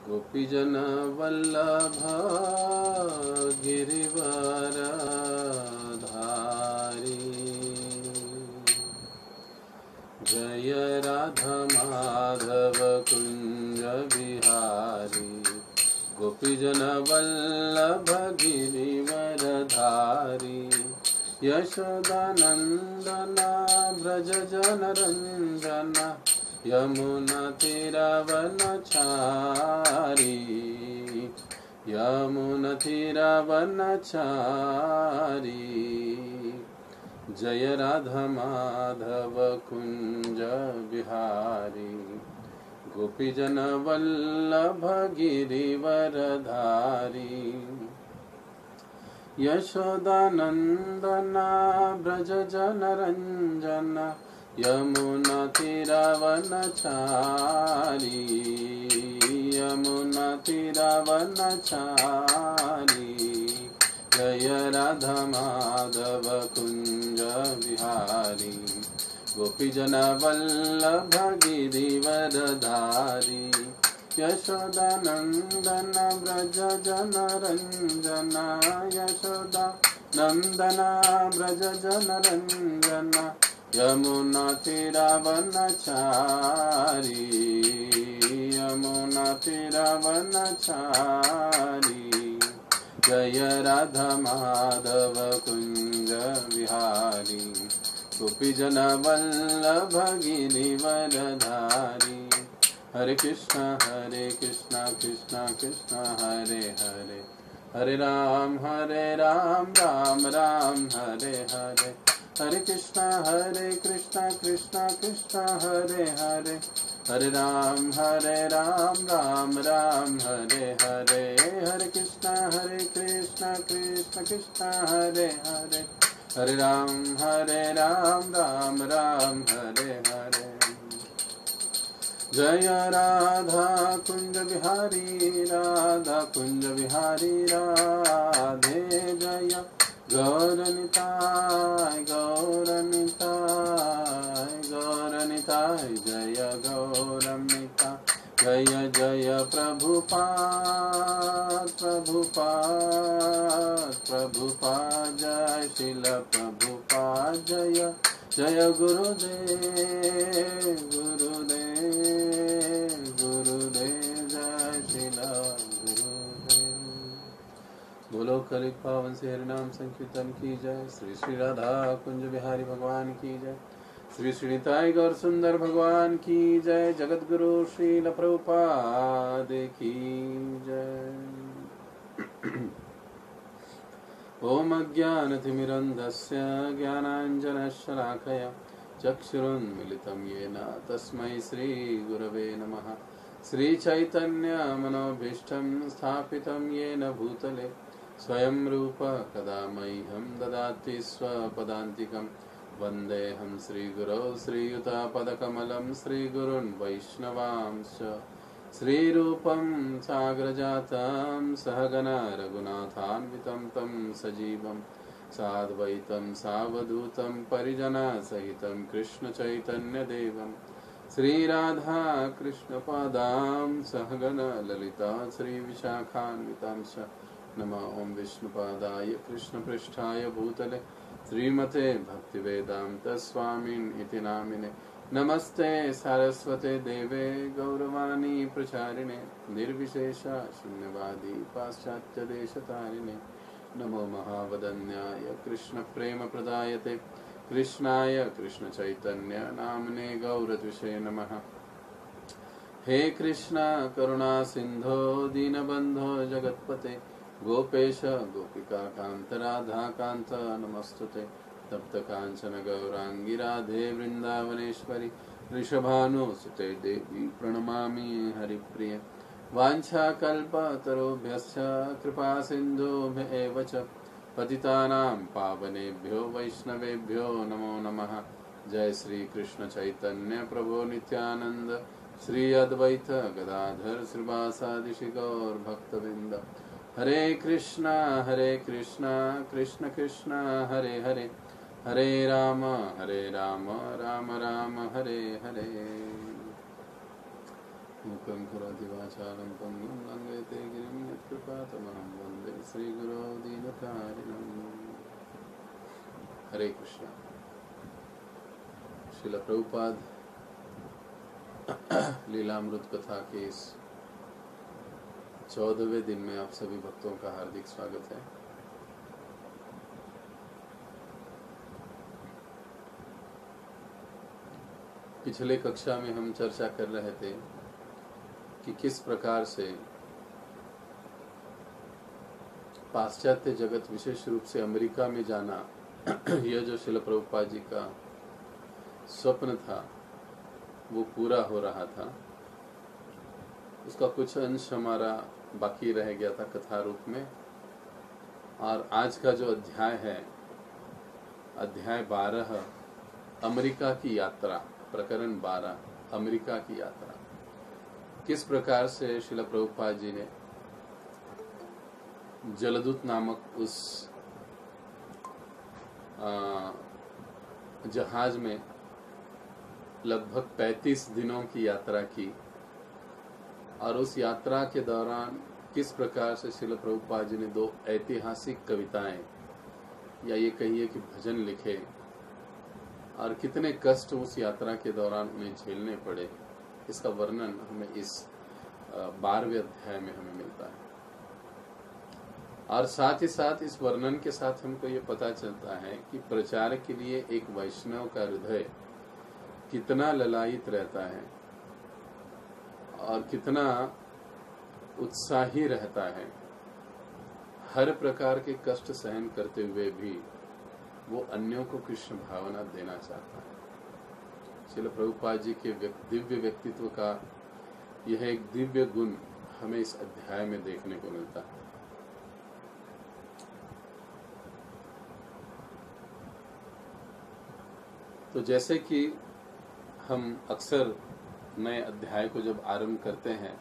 गोपीजन वल्लभ गिरिवरधारी। जय राधा माधव कुंज बिहारी। गोपीजन वल्लभ गिरिवरधारी। यशोदानंदना ब्रज जन रंजना। यमुना तीरावनचारी। यमुना तीरावनचारी। जय राधा माधव कुंज बिहारी। गोपीजन वल्लभ गिरिवरधारी। यशोदानंदना ब्रज जन रंजना। यमुना तीरावनचारी। यमुना तीरावनचारी। जय राधा माधव कुंज बिहारी। गोपीजन वल्लभ गिरिवरधारी। यशोदानंदन ब्रज जन रंजना। यशोदानंदना ब्रज जन रंजना। यमुना तीरावनचारी। यमुना तीरावनचारी। जय राधा माधव कुंज बिहारी। गोपीजन वल्लभ गिरिवरधारी। हरे कृष्णा कृष्णा कृष्णा हरे हरे। हरे राम राम राम हरे हरे। हरे कृष्णा कृष्णा कृष्णा हरे हरे। हरे राम राम राम हरे हरे। हरे कृष्णा कृष्णा कृष्णा हरे हरे। हरे राम राम राम हरे हरे। जय राधा कुंज बिहारी। राधा कुंज बिहारी राधे जय। गौरनिताय गौरनिताय गौरनिताय जय गौरनिताय। जय जय प्रभुपाद प्रभुपाद प्रभुपाद। जय श्रील प्रभुपाद। जय जय गुरुदेव गुरुदेव गुरुदेव। जय श्रील गुरुदेव। बोलो कलिक पावन से हरिनाम संकीर्तन की जय। श्री श्री राधा कुंज बिहारी भगवान की जय। श्री श्री निताई गौर सुंदर भगवान की जय। जगत गुरु श्रील प्रभुपाद की जय। ओम अज्ञानतिमिरन्धस्य ज्ञानाञ्जनशलाकया चक्षुरुन्मिलितं येन तस्मै श्रीगुरवे नमः। श्रीचैतन्यमनोभीष्टं स्थापितं येन भूतले स्वयं रूप कदा मह्यं ददाति स्वपदान्तिकं। वन्देऽहं श्रीगुरौ श्रीयुतापदकमलं श्रीगुरुन् वैष्णवांश्च। श्रीरूपं साग्रजातं सहगना रघुनाथान्वितं तं सजीवं साद्वैतं सावधूतं परिजनसहितं कृष्णचैतन्यदेवं। श्रीराधा कृष्णपादां सहगना ललिता श्रीविशाखान्वितांश्च। नमः ओं विष्णुपादाय कृष्णपृष्ठाय भूतले श्रीमते भक्तिवेदान्त स्वामिन् इति नामिने। नमस्ते सारस्वते देवे गौरवाणी प्रचारिणे। निर्विशेष शून्यवादी पाश्चात्य देशतारिणे। नमो महावदन्याय कृष्ण प्रेम प्रदायते कृष्णाय कृष्ण चैतन्य नामने गौरत्विषे नमः। हे कृष्ण करुणा सिंधो दीनबंधो जगत्पते गोपेश गोपिका कांत राधा कांत नमस्तुते। तप्त कांचन गौरांगी राधे वृंदावनेश्वरी ऋषभानुसुते देवी प्रणमामि हरिप्रिय। वाञ्छाकल्पतरुभ्यश्च कृपा सिन्धुभ्य एव च पतितानां पावनेभ्यो वैष्णवेभ्यो नमो नमः। जय श्री कृष्ण चैतन्य प्रभु नित्यानंद श्री अद्वैत गदाधर श्रीवासादि गौर भक्तवृंद। हरे कृष्णा कृष्ण कृष्ण हरे हरे हरे राम राम राम हरे हरे। मूकं करोति वाचालं पङ्गुं लङ्घयते गिरिं यत्कृपातमहं वन्दे श्रीगुरो दीनतारिणम्। हरे कृष्णा। श्रील प्रभुपाद लीलामृत कथा के इस 14वें दिन में आप सभी भक्तों का हार्दिक स्वागत है। पिछले कक्षा में हम चर्चा कर रहे थे कि किस प्रकार से पाश्चात्य जगत, विशेष रूप से अमेरिका में जाना, यह जो श्रील प्रभुपाद जी का स्वप्न था वो पूरा हो रहा था। उसका कुछ अंश हमारा बाकी रह गया था कथा रूप में। और आज का जो अध्याय है, अध्याय 12, अमेरिका की यात्रा, प्रकरण 12, अमेरिका की यात्रा। किस प्रकार से श्रील प्रभुपाद जी ने जलदूत नामक उस जहाज में लगभग 35 दिनों की यात्रा की, और उस यात्रा के दौरान किस प्रकार से श्रील प्रभुपाद जी ने 2 ऐतिहासिक कविताएं या ये कहिए कि भजन लिखे, और कितने कष्ट उस यात्रा के दौरान उन्हें झेलने पड़े, इसका वर्णन हमें इस 12वें अध्याय में हमें मिलता है। और साथ ही साथ इस वर्णन के साथ हमको ये पता चलता है कि प्रचार के लिए एक वैष्णव का हृदय कितना ललायित रहता है और कितना उत्साही रहता है। हर प्रकार के कष्ट सहन करते हुए भी वो अन्यों को कृष्ण भावना देना चाहता है। श्रील प्रभुपाद जी के दिव्य व्यक्तित्व का यह एक दिव्य गुण हमें इस अध्याय में देखने को मिलता है। तो जैसे कि हम अक्सर नए अध्याय को जब आरंभ करते हैं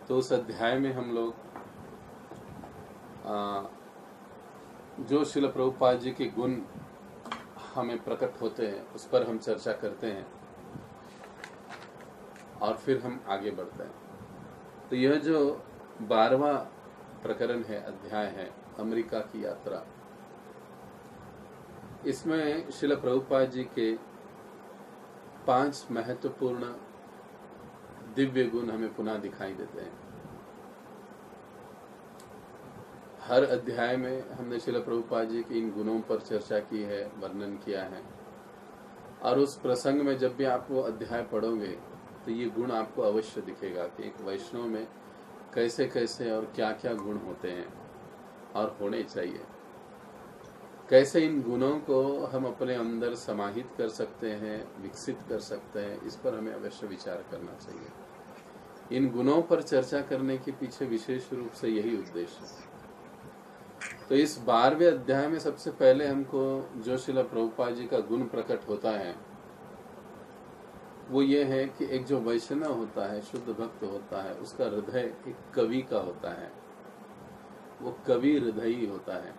तो उस अध्याय में हम लोग जो श्रील प्रभुपाद जी के गुण हमें प्रकट होते हैं उस पर हम चर्चा करते हैं और फिर हम आगे बढ़ते हैं। तो यह जो 12वां प्रकरण है, अध्याय है, अमेरिका की यात्रा, इसमें श्रील प्रभुपाद जी के 5 महत्वपूर्ण दिव्य गुण हमें पुनः दिखाई देते हैं। हर अध्याय में हमने श्रील प्रभुपाद जी के इन गुणों पर चर्चा की है, वर्णन किया है, और उस प्रसंग में जब भी आप वो अध्याय पढ़ोगे तो ये गुण आपको अवश्य दिखेगा कि एक वैष्णव में कैसे कैसे और क्या क्या गुण होते हैं और होने चाहिए। कैसे इन गुणों को हम अपने अंदर समाहित कर सकते हैं, विकसित कर सकते हैं, इस पर हमें अवश्य विचार करना चाहिए। इन गुणों पर चर्चा करने के पीछे विशेष रूप से यही उद्देश्य है। तो इस 12वें अध्याय में सबसे पहले हमको जो श्रील प्रभुपाद जी का गुण प्रकट होता है वो ये है कि एक जो वैष्णव होता है, शुद्ध भक्त होता है, उसका हृदय एक कवि का होता है, वो कवि हृदयी होता है।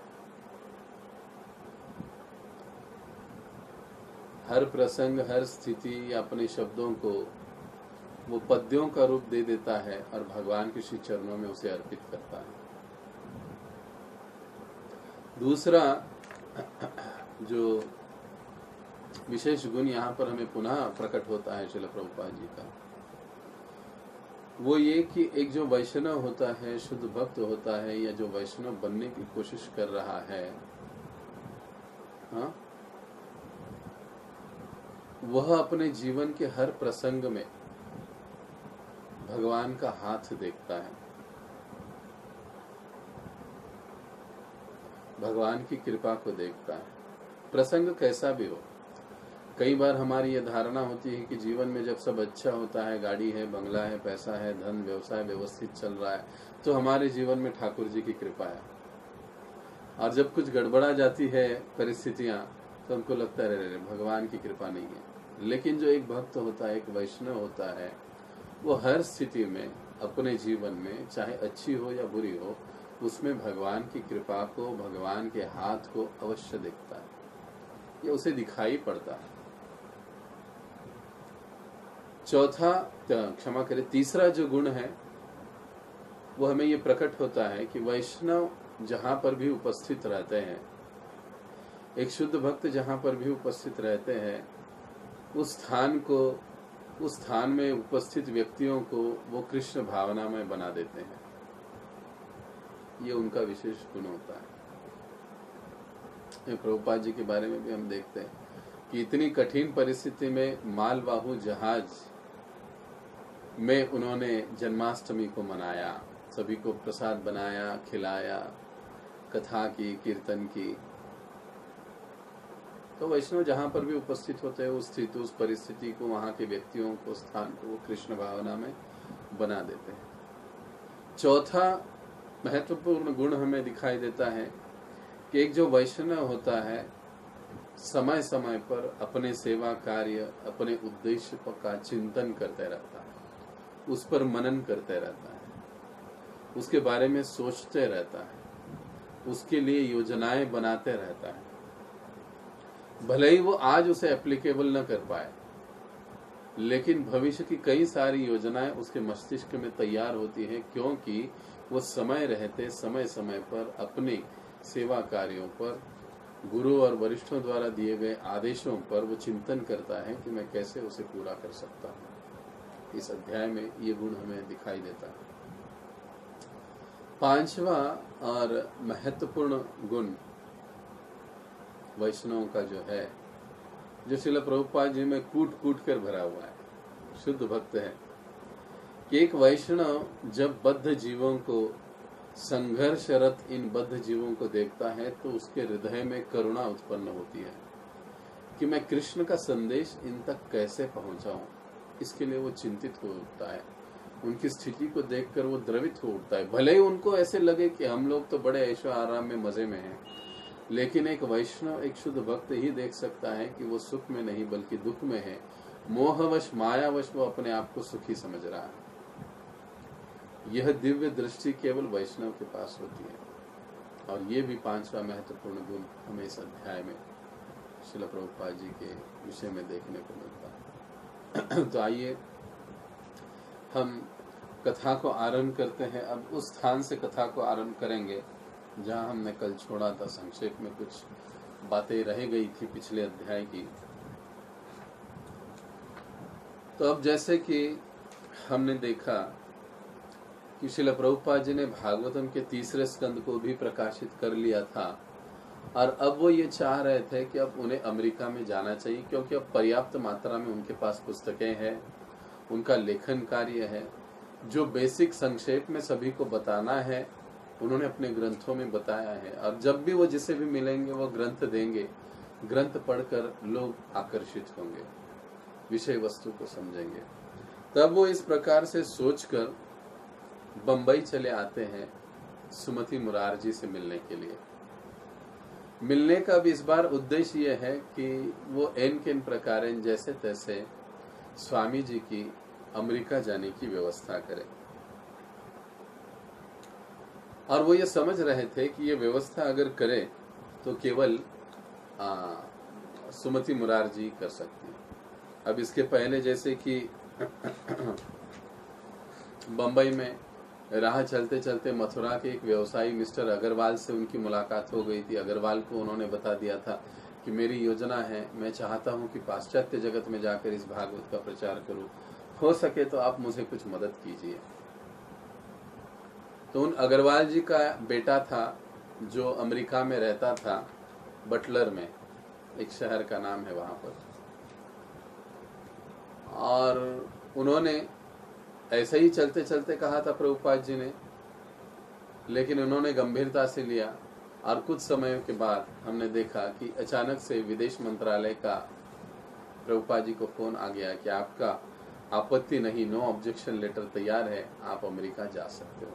हर प्रसंग, हर स्थिति या अपने शब्दों को वो पद्यों का रूप दे देता है और भगवान के श्री चरणों में उसे अर्पित करता है। दूसरा जो विशेष गुण यहाँ पर हमें पुनः प्रकट होता है श्रील प्रभुपाद जी का, वो ये कि एक जो वैष्णव होता है, शुद्ध भक्त होता है, या जो वैष्णव बनने की कोशिश कर रहा है, हाँ, वह अपने जीवन के हर प्रसंग में भगवान का हाथ देखता है, भगवान की कृपा को देखता है। प्रसंग कैसा भी हो, कई बार हमारी यह धारणा होती है कि जीवन में जब सब अच्छा होता है, गाड़ी है, बंगला है, पैसा है, धन, व्यवसाय व्यवस्थित चल रहा है, तो हमारे जीवन में ठाकुर जी की कृपा है। और जब कुछ गड़बड़ा जाती है परिस्थितियां, तो हमको लगता है रे भगवान की कृपा नहीं है। लेकिन जो एक भक्त होता है, एक वैष्णव होता है, वो हर स्थिति में अपने जीवन में, चाहे अच्छी हो या बुरी हो, उसमें भगवान की कृपा को, भगवान के हाथ को अवश्य देखता है, ये उसे दिखाई पड़ता है। चौथा, क्षमा करें, तीसरा जो गुण है वो हमें ये प्रकट होता है कि वैष्णव जहां पर भी उपस्थित रहते हैं, एक शुद्ध भक्त जहां पर भी उपस्थित रहते हैं, उस स्थान में उपस्थित व्यक्तियों को वो कृष्ण भावना में बना देते हैं। ये उनका विशेष गुण होता है। प्रभुपाद जी के बारे में भी हम देखते हैं कि इतनी कठिन परिस्थिति में मालवाहु जहाज में उन्होंने जन्माष्टमी को मनाया, सभी को प्रसाद बनाया, खिलाया, कथा की, कीर्तन की। तो वैष्णव जहां पर भी उपस्थित होते हैं उस स्थिति, उस परिस्थिति को, वहां के व्यक्तियों को, स्थान को वो कृष्ण भावना में बना देते हैं। चौथा महत्वपूर्ण गुण हमें दिखाई देता है कि एक जो वैष्णव होता है समय समय पर अपने सेवा कार्य, अपने उद्देश्य का चिंतन करते रहता है, उस पर मनन करते रहता है, उसके बारे में सोचते रहता है, उसके लिए योजनाएं बनाते रहता है। भले ही वो आज उसे एप्लीकेबल न कर पाए, लेकिन भविष्य की कई सारी योजनाएं उसके मस्तिष्क में तैयार होती हैं, क्योंकि वो समय रहते समय समय पर अपने सेवा कार्यों पर, गुरु और वरिष्ठों द्वारा दिए गए आदेशों पर वो चिंतन करता है कि मैं कैसे उसे पूरा कर सकता हूँ। इस अध्याय में ये गुण हमें दिखाई देता है। पांचवा और महत्वपूर्ण गुण वैष्णव का जो है, जो श्रील प्रभुपाद जी में कूट कूट कर भरा हुआ है, शुद्ध भक्त है, कि एक वैष्णव जब बद्ध जीवों को, संघर्षरत इन बद्ध जीवों को देखता है तो उसके हृदय में करुणा उत्पन्न होती है कि मैं कृष्ण का संदेश इन तक कैसे पहुंचाऊं। इसके लिए वो चिंतित हो उठता है, उनकी स्थिति को देखकर वो द्रवित हो उठता है। भले ही उनको ऐसे लगे कि हम लोग तो बड़े ऐशो आराम में, मजे में हैं, लेकिन एक वैष्णव, एक शुद्ध भक्त ही देख सकता है कि वो सुख में नहीं बल्कि दुख में है। मोहवश, मायावश वो अपने आप को सुखी समझ रहा है। यह दिव्य दृष्टि केवल वैष्णव के पास होती है। और ये भी पांचवा महत्वपूर्ण गुण हमें इस अध्याय में श्रील प्रभुपाद जी के विषय में देखने को मिलता है। तो आइए हम कथा को आरंभ करते हैं। अब उस स्थान से कथा को आरंभ करेंगे जहां हमने कल छोड़ा था। संक्षेप में कुछ बातें रह गई थी पिछले अध्याय की। तो अब जैसे कि हमने देखा कि श्रील प्रभुपाद जी ने भागवतम के तीसरे स्कंद को भी प्रकाशित कर लिया था, और अब वो ये चाह रहे थे कि अब उन्हें अमेरिका में जाना चाहिए, क्योंकि अब पर्याप्त मात्रा में उनके पास पुस्तकें हैं, उनका लेखन कार्य है, जो बेसिक संक्षेप में सभी को बताना है उन्होंने अपने ग्रंथों में बताया है। और जब भी वो जिसे भी मिलेंगे वो ग्रंथ देंगे, ग्रंथ पढ़कर लोग आकर्षित होंगे, विषय वस्तु को समझेंगे। तब वो इस प्रकार से सोचकर बंबई चले आते हैं सुमति मुरारजी से मिलने के लिए। मिलने का भी इस बार उद्देश्य यह है कि वो एन केन प्रकारेण जैसे तैसे स्वामी जी की अमेरिका जाने की व्यवस्था करें। और वो ये समझ रहे थे कि ये व्यवस्था अगर करे तो केवल सुमति मुरारजी कर सकती है। अब इसके पहले जैसे कि बंबई में राह चलते चलते मथुरा के एक व्यवसायी मिस्टर अग्रवाल से उनकी मुलाकात हो गई थी। अग्रवाल को उन्होंने बता दिया था कि मेरी योजना है, मैं चाहता हूं कि पाश्चात्य जगत में जाकर इस भागवत का प्रचार करूं, हो सके तो आप मुझे कुछ मदद कीजिए। तो उन अग्रवाल जी का बेटा था जो अमेरिका में रहता था, बटलर में, एक शहर का नाम है वहां पर, और उन्होंने ऐसे ही चलते चलते कहा था प्रभुपाद जी ने, लेकिन उन्होंने गंभीरता से लिया। और कुछ समय के बाद हमने देखा कि अचानक से विदेश मंत्रालय का प्रभुपाद जी को फोन आ गया कि आपका आपत्ति नहीं, नो ऑब्जेक्शन लेटर तैयार है, आप अमेरिका जा सकते हो।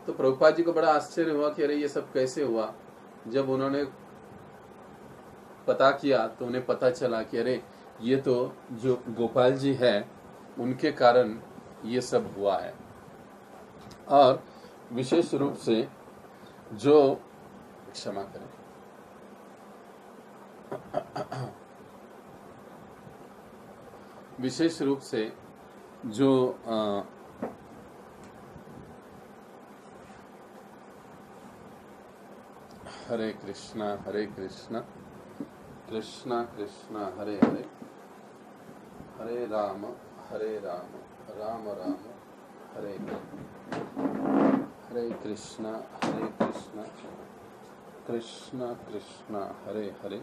तो प्रभुपाद जी को बड़ा आश्चर्य हुआ कि अरे ये सब कैसे हुआ। जब उन्होंने पता किया तो उन्हें पता चला कि अरे ये तो जो गोपाल जी है उनके कारण ये सब हुआ है। और विशेष रूप से जो, क्षमा करें, विशेष रूप से जो हरे कृष्णा कृष्णा कृष्णा हरे हरे, हरे राम राम राम हरे हरे, हरे कृष्णा कृष्णा कृष्णा हरे हरे,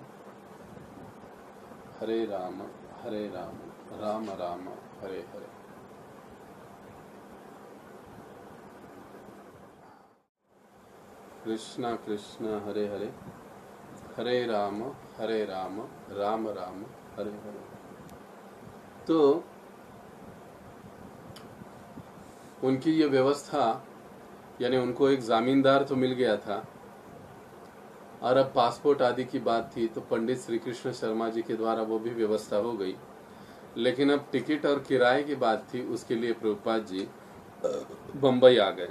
हरे राम राम राम हरे हरे। कृष्णा कृष्णा हरे हरे, हरे राम राम राम हरे हरे। तो उनकी ये व्यवस्था, यानी उनको एक जामींदार तो मिल गया था, और अब पासपोर्ट आदि की बात थी तो पंडित श्री कृष्ण शर्मा जी के द्वारा वो भी व्यवस्था हो गई। लेकिन अब टिकट और किराए की बात थी, उसके लिए प्रभुपाद जी बंबई आ गए।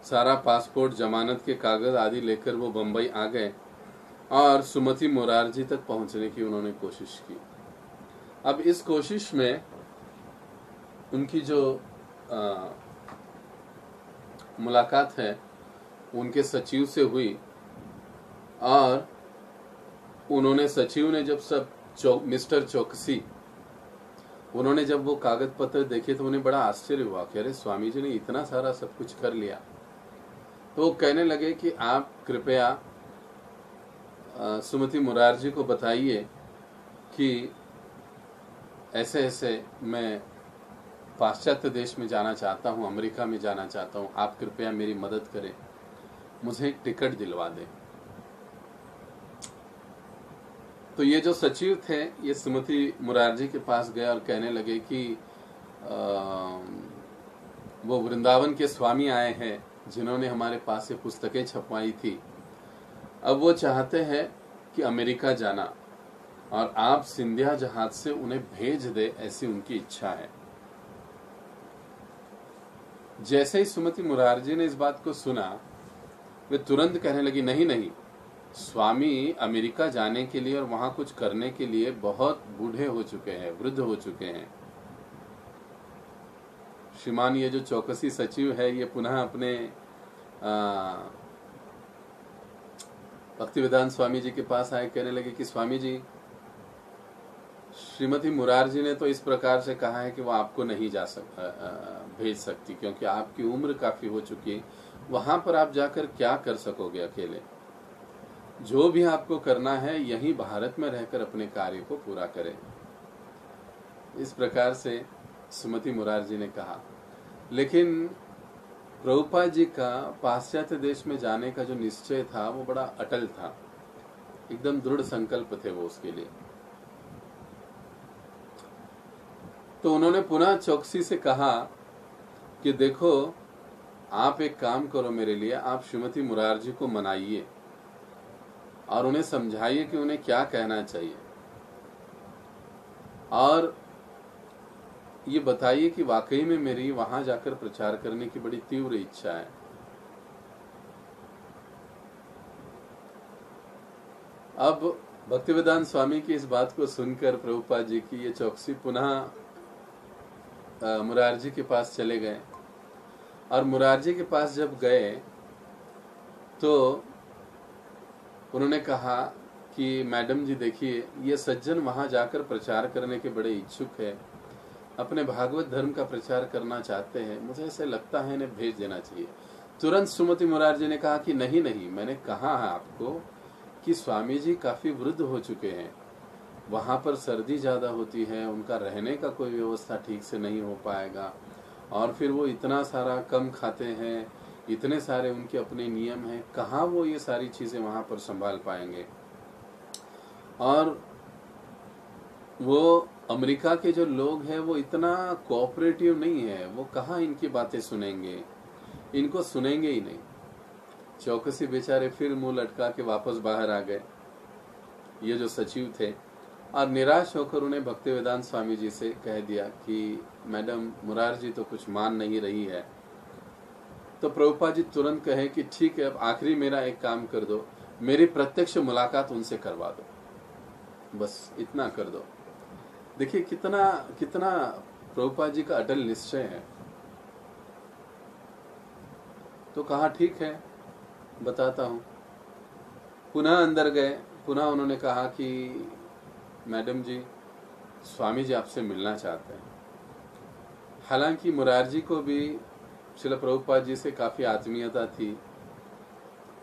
सारा पासपोर्ट, जमानत के कागज आदि लेकर वो बंबई आ गए और सुमति मुरारजी तक पहुंचने की उन्होंने कोशिश की। अब इस कोशिश में उनकी जो मुलाकात है उनके सचिव से हुई, और उन्होंने, सचिव ने जब सब मिस्टर चौकसी, उन्होंने जब वो कागज पत्र देखे तो उन्हें बड़ा आश्चर्य हुआ कि अरे स्वामी जी ने इतना सारा सब कुछ कर लिया। तो वो कहने लगे कि आप कृपया सुमति मुरारजी को बताइए कि ऐसे ऐसे मैं पाश्चात्य देश में जाना चाहता हूँ, अमेरिका में जाना चाहता हूँ, आप कृपया मेरी मदद करें, मुझे एक टिकट दिलवा दें। तो ये जो सचिव थे ये सुमति मुरारजी के पास गए और कहने लगे कि वो वृंदावन के स्वामी आए हैं जिन्होंने हमारे पास से पुस्तकें छपवाई थी, अब वो चाहते हैं कि अमेरिका जाना और आप सिंधिया जहाज से उन्हें भेज दे, ऐसी उनकी इच्छा है। जैसे ही सुमति मुरारजी ने इस बात को सुना, वे तुरंत कहने लगी नहीं नहीं, स्वामी अमेरिका जाने के लिए और वहां कुछ करने के लिए बहुत बूढ़े हो चुके हैं, वृद्ध हो चुके हैं। श्रीमान ये जो चौकसी सचिव है ये पुनः अपने भक्तिवेदांत स्वामी जी के पास आए, कहने लगे कि स्वामी जी, श्रीमती मुरारजी ने तो इस प्रकार से कहा है कि वो आपको नहीं भेज सकती, क्योंकि आपकी उम्र काफी हो चुकी है, वहां पर आप जाकर क्या कर सकोगे अकेले। जो भी आपको करना है यहीं भारत में रहकर अपने कार्य को पूरा करें। इस प्रकार से सुमति मुरारजी ने कहा। लेकिन प्रभुपाद जी का पाश्चात्य देश में जाने का जो निश्चय था वो बड़ा अटल था, एकदम दृढ़ संकल्प थे वो उसके लिए। तो उन्होंने पुनः चौकसी से कहा कि देखो, आप एक काम करो मेरे लिए, आप श्रीमती मुरारजी को मनाइए और उन्हें समझाइए कि उन्हें क्या कहना चाहिए, और ये बताइए कि वाकई में मेरी वहां जाकर प्रचार करने की बड़ी तीव्र इच्छा है। अब भक्तिवेदांत स्वामी की इस बात को सुनकर प्रभुपाद जी की ये चौकसी पुनः मुरारजी के पास चले गए, और मुरारजी के पास जब गए तो उन्होंने कहा कि मैडम जी देखिए, ये सज्जन वहां जाकर प्रचार करने के बड़े इच्छुक है, अपने भागवत धर्म का प्रचार करना चाहते हैं, मुझे ऐसे लगता है इन्हें भेज देना चाहिए। तुरंत सुमति मुरारजी ने कहा कि नहीं नहीं, मैंने कहा है आपको कि स्वामी जी काफी वृद्ध हो चुके हैं, वहां पर सर्दी ज्यादा होती है, उनका रहने का कोई व्यवस्था ठीक से नहीं हो पाएगा, और फिर वो इतना सारा कम खाते हैं, इतने सारे उनके अपने नियम हैं, कहाँ वो ये सारी चीजें वहां पर संभाल पाएंगे। और वो अमेरिका के जो लोग हैं वो इतना कोऑपरेटिव नहीं है, वो कहाँ इनकी बातें सुनेंगे, इनको सुनेंगे ही नहीं। चौकसी बेचारे फिर मुंह लटका के वापस बाहर आ गए, ये जो सचिव थे, और निराश होकर उन्हें भक्तिवेदांत स्वामी जी से कह दिया कि मैडम मुरारजी तो कुछ मान नहीं रही है। तो प्रभुपाद जी तुरंत कहे कि ठीक है, अब आखिरी मेरा एक काम कर दो, मेरी प्रत्यक्ष मुलाकात उनसे करवा दो, बस इतना कर दो। देखिए कितना कितना प्रभुपाद जी का अटल निश्चय है। तो कहा ठीक है, बताता हूं। पुनः अंदर गए, पुनः उन्होंने कहा कि मैडम जी, स्वामी जी आपसे मिलना चाहते हैं। हालांकि मुरारजी को भी श्रील प्रभुपाद जी से काफी आत्मीयता थी,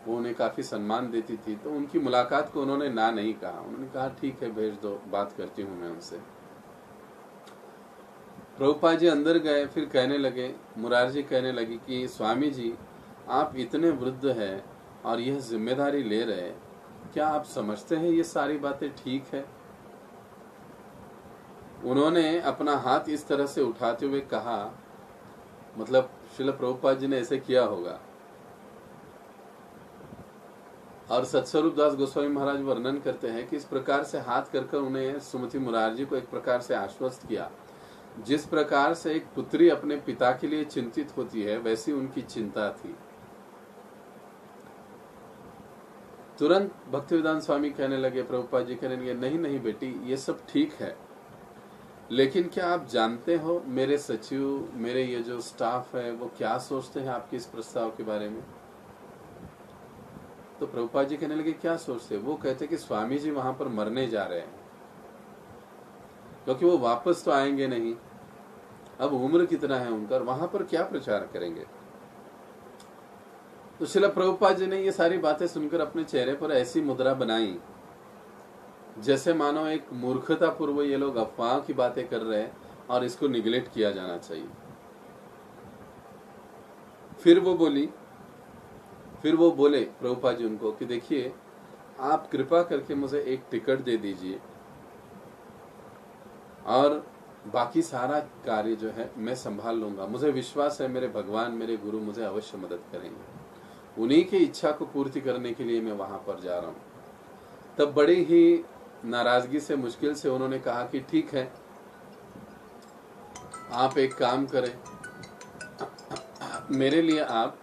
वो उन्हें काफी सम्मान देती थी, तो उनकी मुलाकात को उन्होंने ना नहीं कहा। उन्होंने कहा ठीक है, भेज दो, बात करती हूं मैं उनसे। प्रभुपाद जी अंदर गए, फिर कहने लगे, मुरारजी कहने लगी कि स्वामी जी आप इतने वृद्ध हैं और यह जिम्मेदारी ले रहे, क्या आप समझते हैं ये सारी बातें ठीक है? उन्होंने अपना हाथ इस तरह से उठाते हुए कहा, मतलब श्रील प्रभुपाद जी ने ऐसे किया होगा। और सत्स्वरूप दास गोस्वामी महाराज वर्णन करते हैं कि इस प्रकार से हाथ कर उन्हें सुमति मुरारजी को एक प्रकार से आश्वस्त किया। जिस प्रकार से एक पुत्री अपने पिता के लिए चिंतित होती है, वैसी उनकी चिंता थी। तुरंत भक्तिवेदांत स्वामी कहने लगे, प्रभुपाद जी कहने लगे, नहीं नहीं बेटी, ये सब ठीक है, लेकिन क्या आप जानते हो मेरे सचिव, मेरे ये जो स्टाफ है, वो क्या सोचते हैं आपके इस प्रस्ताव के बारे में? तो प्रभुपाद जी कहने लगे, क्या सोचते? वो कहते कि स्वामी जी वहां पर मरने जा रहे हैं, क्योंकि वो वापस तो आएंगे नहीं, अब उम्र कितना है उनका, वहां पर क्या प्रचार करेंगे? तो श्रील प्रभुपाद जी ने ये सारी बातें सुनकर अपने चेहरे पर ऐसी मुद्रा बनाई जैसे मानो एक मूर्खता पूर्व ये लोग अफवाह की बातें कर रहे हैं और इसको निगलेक्ट किया जाना चाहिए। फिर वो बोले प्रभुपाद जी उनको कि देखिए, आप कृपा करके मुझे एक टिकट दे दीजिए और बाकी सारा कार्य जो है मैं संभाल लूंगा। मुझे विश्वास है मेरे भगवान, मेरे गुरु मुझे अवश्य मदद करेंगे। उन्हीं की इच्छा को पूर्ति करने के लिए मैं वहां पर जा रहा हूं। तब बड़ी ही नाराजगी से, मुश्किल से उन्होंने कहा कि ठीक है, आप एक काम करें, मेरे लिए आप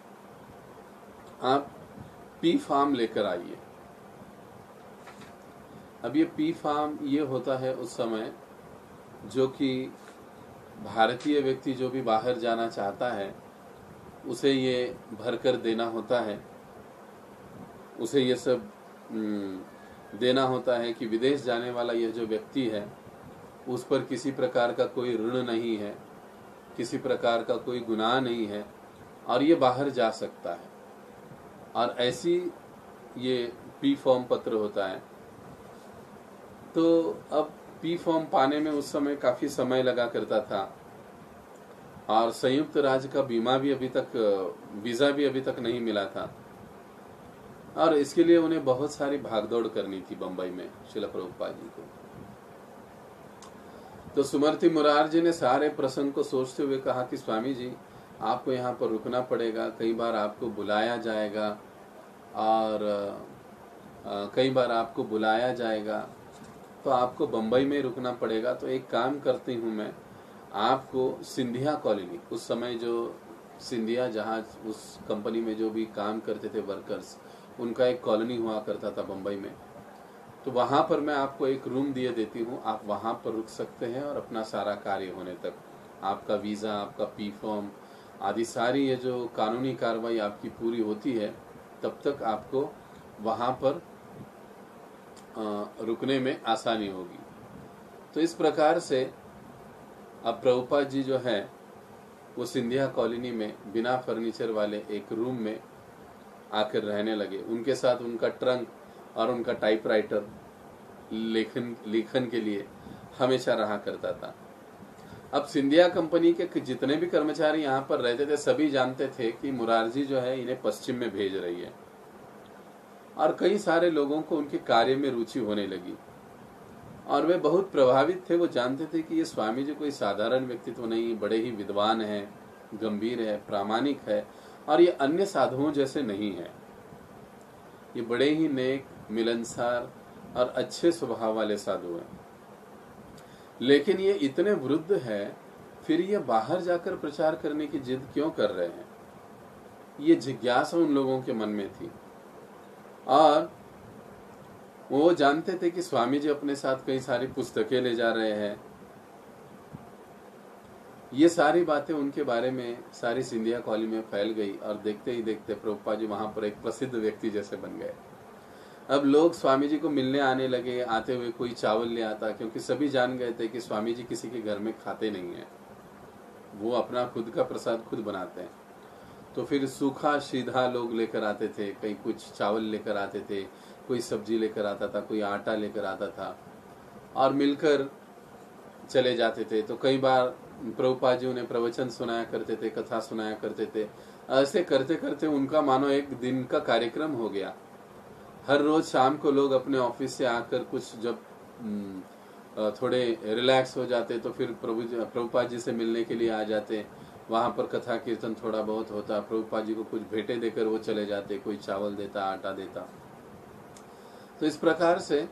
पी फार्म लेकर आइए। अब ये पी फार्म ये होता है उस समय जो कि भारतीय व्यक्ति जो भी बाहर जाना चाहता है उसे ये भर कर देना होता है, उसे ये सब देना होता है कि विदेश जाने वाला यह जो व्यक्ति है उस पर किसी प्रकार का कोई ऋण नहीं है, किसी प्रकार का कोई गुनाह नहीं है और ये बाहर जा सकता है। और ऐसी ये पी फॉर्म पत्र होता है। तो अब पी फॉर्म पाने में उस समय काफी समय लगा करता था और संयुक्त राज्य का बीमा भी अभी तक, वीजा भी अभी तक नहीं मिला था और इसके लिए उन्हें बहुत सारी भागदौड़ करनी थी बंबई में श्रील प्रभुपाद जी को। तो सुमति मुरारजी ने सारे प्रसंग को सोचते हुए कहा कि स्वामी जी, आपको यहाँ पर रुकना पड़ेगा, कई बार आपको बुलाया जाएगा और कई बार आपको बुलाया जाएगा, तो आपको बंबई में रुकना पड़ेगा। तो एक काम करती हूँ मैं, आपको सिंधिया कॉलोनी, उस समय जो सिंधिया जहाज उस कंपनी में जो भी काम करते थे वर्कर्स, उनका एक कॉलोनी हुआ करता था बंबई में, तो वहां पर मैं आपको एक रूम दिए देती हूँ, आप वहां पर रुक सकते हैं और अपना सारा कार्य होने तक, आपका वीजा, आपका पी फॉर्म आदि सारी ये जो कानूनी कार्रवाई आपकी पूरी होती है, तब तक आपको वहां पर रुकने में आसानी होगी। तो इस प्रकार से अब प्रभुपाद जी जो है वो सिंधिया कॉलोनी में बिना फर्नीचर वाले एक रूम में आकर रहने लगे। उनके साथ उनका ट्रंक और उनका टाइपराइटर लेखन के लिए हमेशा रहा करता था। अब सिंधिया कंपनी के जितने भी कर्मचारी यहाँ पर रहते थे सभी जानते थे कि मुरारजी जो है इन्हें पश्चिम में भेज रही है और कई सारे लोगों को उनके कार्य में रुचि होने लगी और वे बहुत प्रभावित थे। वो जानते थे कि ये स्वामी जी कोई साधारण व्यक्तित्व नहीं, बड़े ही विद्वान हैं, गंभीर है, प्रामाणिक है और ये अन्य साधुओं जैसे नहीं है। ये बड़े ही नेक, मिलनसार और अच्छे स्वभाव वाले साधु हैं। लेकिन ये इतने वृद्ध है, फिर ये बाहर जाकर प्रचार करने की जिद क्यों कर रहे हैं? ये जिज्ञासा उन लोगों के मन में थी और वो जानते थे कि स्वामी जी अपने साथ कई सारी पुस्तकें ले जा रहे हैं, ये सारी बातें उनके बारे में सारी सिंधिया कॉलोनी में फैल गई और देखते ही देखते प्रभुपाद जी वहां पर एक प्रसिद्ध व्यक्ति जैसे बन गए। अब लोग स्वामी जी को मिलने आने लगे, आते हुए कोई चावल ले आता, क्योंकि सभी जान गए थे कि स्वामी जी किसी के घर में खाते नहीं है, वो अपना खुद का प्रसाद खुद बनाते हैं। तो फिर सूखा सीधा लोग लेकर आते थे, कहीं कुछ चावल लेकर आते थे, कोई सब्जी लेकर आता था, कोई आटा लेकर आता था और मिलकर चले जाते थे। तो कई बार प्रभुपाद जी उन्हें प्रवचन सुनाया करते थे, कथा सुनाया करते थे। ऐसे करते करते उनका मानो एक दिन का कार्यक्रम हो गया। हर रोज शाम को लोग अपने ऑफिस से आकर कुछ जब थोड़े रिलैक्स हो जाते तो फिर प्रभुपाद जी से मिलने के लिए आ जाते। वहां पर कथा कीर्तन थोड़ा बहुत होता, प्रभुपाद जी को कुछ भेंटे देकर वो चले जाते, कोई चावल देता, आटा देता। तो इस प्रकार से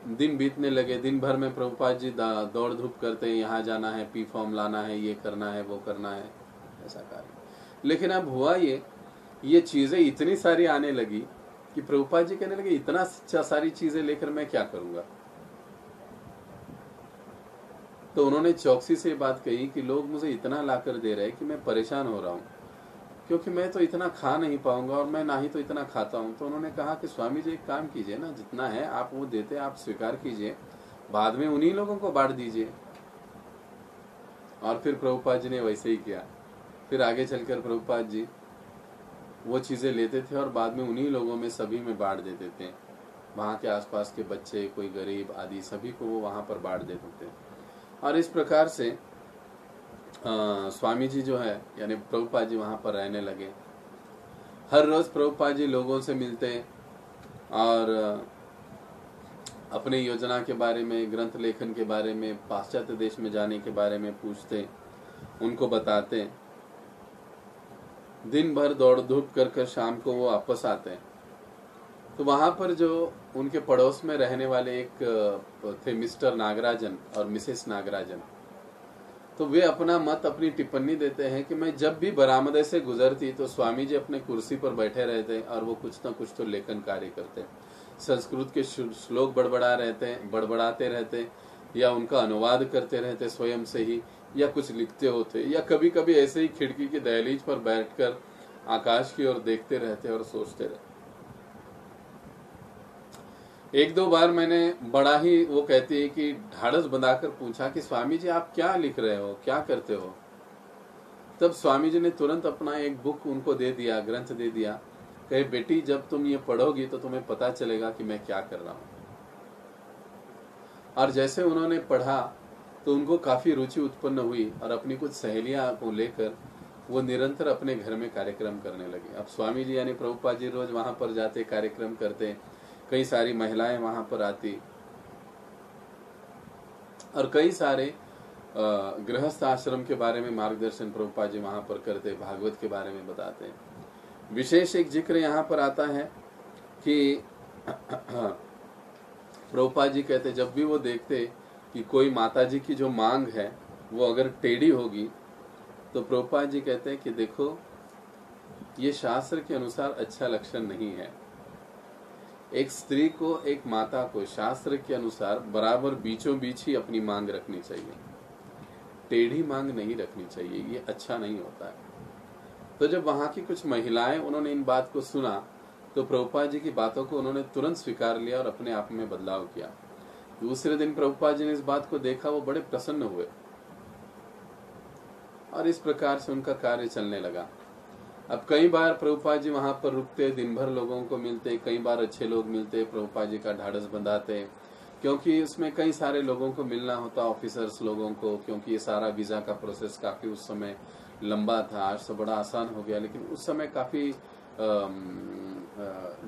दिन बीतने लगे। दिन भर में प्रभुपाद जी दौड़ धूप करते हैं, यहाँ जाना है, पी फॉर्म लाना है, ये करना है, वो करना है, ऐसा कार्य। लेकिन अब हुआ ये चीजें इतनी सारी आने लगी कि प्रभुपाद जी कहने लगे इतना सारी चीजें लेकर मैं क्या करूंगा। तो उन्होंने चौकसी से बात कही कि लोग मुझे इतना लाकर दे रहे हैं कि मैं परेशान हो रहा हूँ, क्योंकि मैं तो इतना खा नहीं पाऊंगा और मैं ना ही तो इतना खाता हूँ। तो उन्होंने कहा कि स्वामी जी एक काम कीजिए ना, जितना है आप वो देते आप स्वीकार कीजिए, बाद में उन्हीं लोगों को बांट दीजिए। और फिर प्रभुपाद जी ने वैसे ही किया। फिर आगे चलकर प्रभुपाद जी वो चीजें लेते थे और बाद में उन्हीं लोगों में सभी में बांट देते थे। वहां के आसपास के बच्चे, कोई गरीब आदि, सभी को वो वहां पर बांट देते थे। और इस प्रकार से स्वामी जी जो है यानी प्रभुपाद जी वहां पर रहने लगे। हर रोज प्रभुपाद जी लोगों से मिलते और अपनी योजना के बारे में, ग्रंथ लेखन के बारे में, पाश्चात्य देश में जाने के बारे में पूछते, उनको बताते। दिन भर दौड़ धूप कर शाम को वो वापस आते। तो वहां पर जो उनके पड़ोस में रहने वाले एक थे मिस्टर नागराजन और मिसेस नागराजन, तो वे अपना मत, अपनी टिप्पणी देते हैं कि मैं जब भी बरामदे से गुजरती तो स्वामी जी अपने कुर्सी पर बैठे रहते और वो कुछ न कुछ तो लेखन कार्य करते, संस्कृत के श्लोक बड़बड़ाते रहते या उनका अनुवाद करते रहते स्वयं से ही, या कुछ लिखते होते, या कभी कभी ऐसे ही खिड़की की दहलीज पर बैठकर आकाश की ओर देखते रहते और सोचते रहते। एक दो बार मैंने बड़ा ही, वो कहती है कि ढाढ़स बंधाकर पूछा कि स्वामी जी आप क्या लिख रहे हो, क्या करते हो। तब स्वामी जी ने तुरंत अपना एक बुक उनको दे दिया, ग्रंथ दे दिया, कहे बेटी जब तुम ये पढ़ोगी तो तुम्हें पता चलेगा कि मैं क्या कर रहा हूं। और जैसे उन्होंने पढ़ा तो उनको काफी रुचि उत्पन्न हुई और अपनी कुछ सहेलियां को लेकर वो निरंतर अपने घर में कार्यक्रम करने लगे। अब स्वामी जी यानी प्रभुपाद जी रोज वहां पर जाते, कार्यक्रम करते, कई सारी महिलाएं वहां पर आती और कई सारे गृहस्थ आश्रम के बारे में मार्गदर्शन प्रभुपाद जी वहां पर करते, भागवत के बारे में बताते। विशेष एक जिक्र यहाँ पर आता है कि प्रभुपाद जी कहते जब भी वो देखते कि कोई माता जी की जो मांग है वो अगर टेढ़ी होगी तो प्रभुपाद जी कहते हैं कि देखो ये शास्त्र के अनुसार अच्छा लक्षण नहीं है। एक स्त्री को, एक माता को शास्त्र के अनुसार बराबर बीचों बीच ही अपनी मांग रखनी चाहिए, टेढ़ी मांग नहीं रखनी चाहिए, ये अच्छा नहीं होता है। तो जब वहां की कुछ महिलाएं उन्होंने इन बात को सुना तो प्रभुपाद जी की बातों को उन्होंने तुरंत स्वीकार लिया और अपने आप में बदलाव किया। दूसरे दिन प्रभुपाद जी ने इस बात को देखा, वो बड़े प्रसन्न हुए और इस प्रकार से उनका कार्य चलने लगा। अब कई बार प्रभुपाद जी वहां पर रुकते, दिन भर लोगों को मिलते, कई बार अच्छे लोग मिलते, प्रभुपाद जी का ढाढ़स बंधाते, क्योंकि उसमें कई सारे लोगों को मिलना होता, ऑफिसर्स लोगों को, क्योंकि ये सारा वीजा का प्रोसेस काफी उस समय लंबा था। आज तो बड़ा आसान हो गया, लेकिन उस समय काफी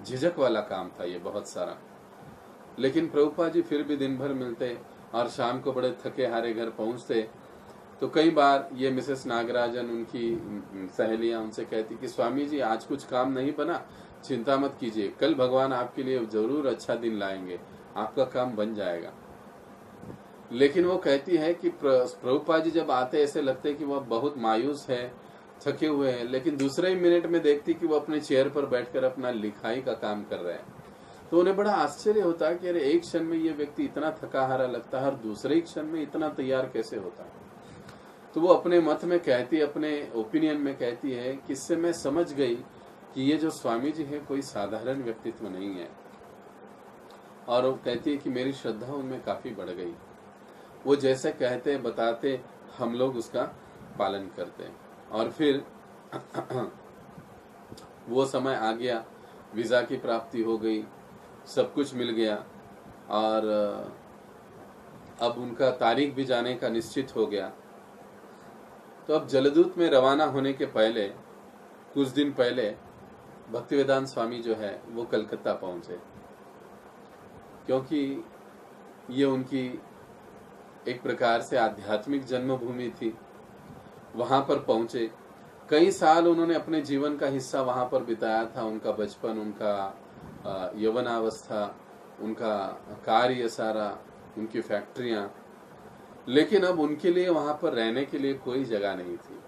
झिझक वाला काम था ये बहुत सारा। लेकिन प्रभुपाद जी फिर भी दिन भर मिलते और शाम को बड़े थके हारे घर पहुंचते। तो कई बार ये मिसेस नागराजन, उनकी सहेलियां उनसे कहती कि स्वामी जी आज कुछ काम नहीं बना, चिंता मत कीजिए, कल भगवान आपके लिए जरूर अच्छा दिन लाएंगे, आपका काम बन जाएगा। लेकिन वो कहती है कि प्रभुपाद जी जब आते ऐसे लगते कि वह बहुत मायूस है, थके हुए हैं, लेकिन दूसरे ही मिनट में देखती कि वो अपने चेयर पर बैठकर अपना लिखाई का काम कर रहे हैं। तो उन्हें बड़ा आश्चर्य होता है कि अरे एक क्षण में ये व्यक्ति इतना थका हारा लगता है और दूसरे ही क्षण में इतना तैयार कैसे होता है। तो वो अपने मत में कहती, अपने ओपिनियन में कहती है कि इससे मैं समझ गई कि ये जो स्वामी जी है कोई साधारण व्यक्तित्व नहीं है। और वो कहती है कि मेरी श्रद्धा उनमें काफी बढ़ गई। वो जैसे कहते बताते हम लोग उसका पालन करते हैं। और फिर वो समय आ गया, वीजा की प्राप्ति हो गई, सब कुछ मिल गया और अब उनका तारीख भी जाने का निश्चित हो गया। तो अब जलदूत में रवाना होने के पहले, कुछ दिन पहले, भक्तिवेदांत स्वामी जो है वो कलकत्ता पहुंचे, क्योंकि ये उनकी एक प्रकार से आध्यात्मिक जन्मभूमि थी। वहां पर पहुंचे, कई साल उन्होंने अपने जीवन का हिस्सा वहां पर बिताया था। उनका बचपन, उनका यौवनावस्था, उनका कार्य सारा, उनकी फैक्ट्रियां, लेकिन अब उनके लिए वहां पर रहने के लिए कोई जगह नहीं थी।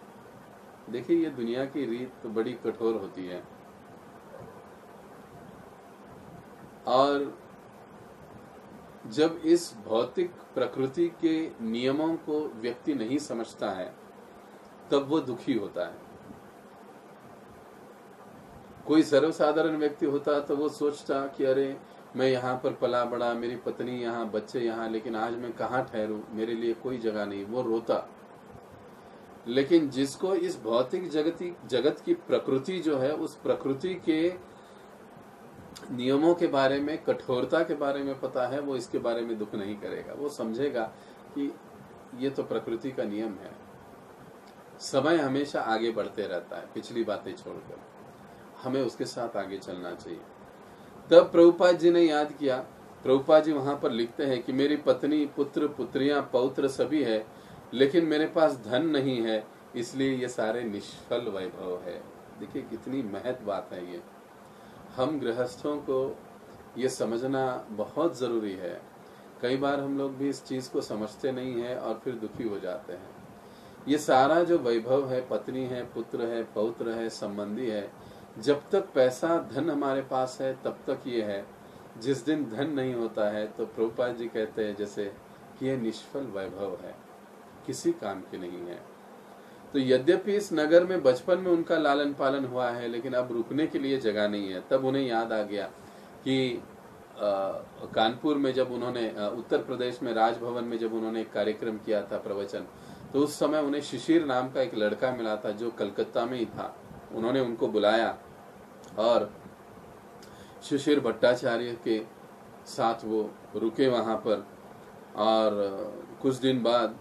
देखिए, ये दुनिया की रीत तो बड़ी कठोर होती है। और जब इस भौतिक प्रकृति के नियमों को व्यक्ति नहीं समझता है तब वो दुखी होता है। कोई सर्वसाधारण व्यक्ति होता तो वो सोचता कि अरे मैं यहाँ पर पला बड़ा, मेरी पत्नी यहाँ, बच्चे यहाँ, लेकिन आज मैं कहाँ ठहरूं, मेरे लिए कोई जगह नहीं, वो रोता। लेकिन जिसको इस भौतिक जगत की प्रकृति जो है, उस प्रकृति के नियमों के बारे में, कठोरता के बारे में पता है, वो इसके बारे में दुख नहीं करेगा। वो समझेगा कि ये तो प्रकृति का नियम है। समय हमेशा आगे बढ़ते रहता है, पिछली बातें छोड़कर हमें उसके साथ आगे चलना चाहिए। तब प्रभुपाद जी ने याद किया। प्रभुपाद जी वहां पर लिखते हैं कि मेरी पत्नी, पुत्र, पुत्रियां, पौत्र सभी है, लेकिन मेरे पास धन नहीं है, इसलिए ये सारे निष्फल वैभव है। देखिए कितनी महत्व बात है ये। हम गृहस्थों को ये समझना बहुत जरूरी है। कई बार हम लोग भी इस चीज को समझते नहीं है और फिर दुखी हो जाते हैं। ये सारा जो वैभव है, पत्नी है, पुत्र है, पौत्र है, संबंधी है, जब तक पैसा धन हमारे पास है तब तक ये है। जिस दिन धन नहीं होता है तो प्रभुपाद जी कहते हैं जैसे कि ये निष्फल वैभव है, किसी काम के नहीं है। तो यद्यपि इस नगर में बचपन में उनका लालन पालन हुआ है, लेकिन अब रुकने के लिए जगह नहीं है। तब उन्हें याद आ गया कि कानपुर में जब उन्होंने, उत्तर प्रदेश में राजभवन में जब उन्होंने एक कार्यक्रम किया था प्रवचन, तो उस समय उन्हें शिशिर नाम का एक लड़का मिला था जो कलकत्ता में ही था। उन्होंने उनको बुलाया और शिशिर भट्टाचार्य के साथ वो रुके वहां पर। और कुछ दिन बाद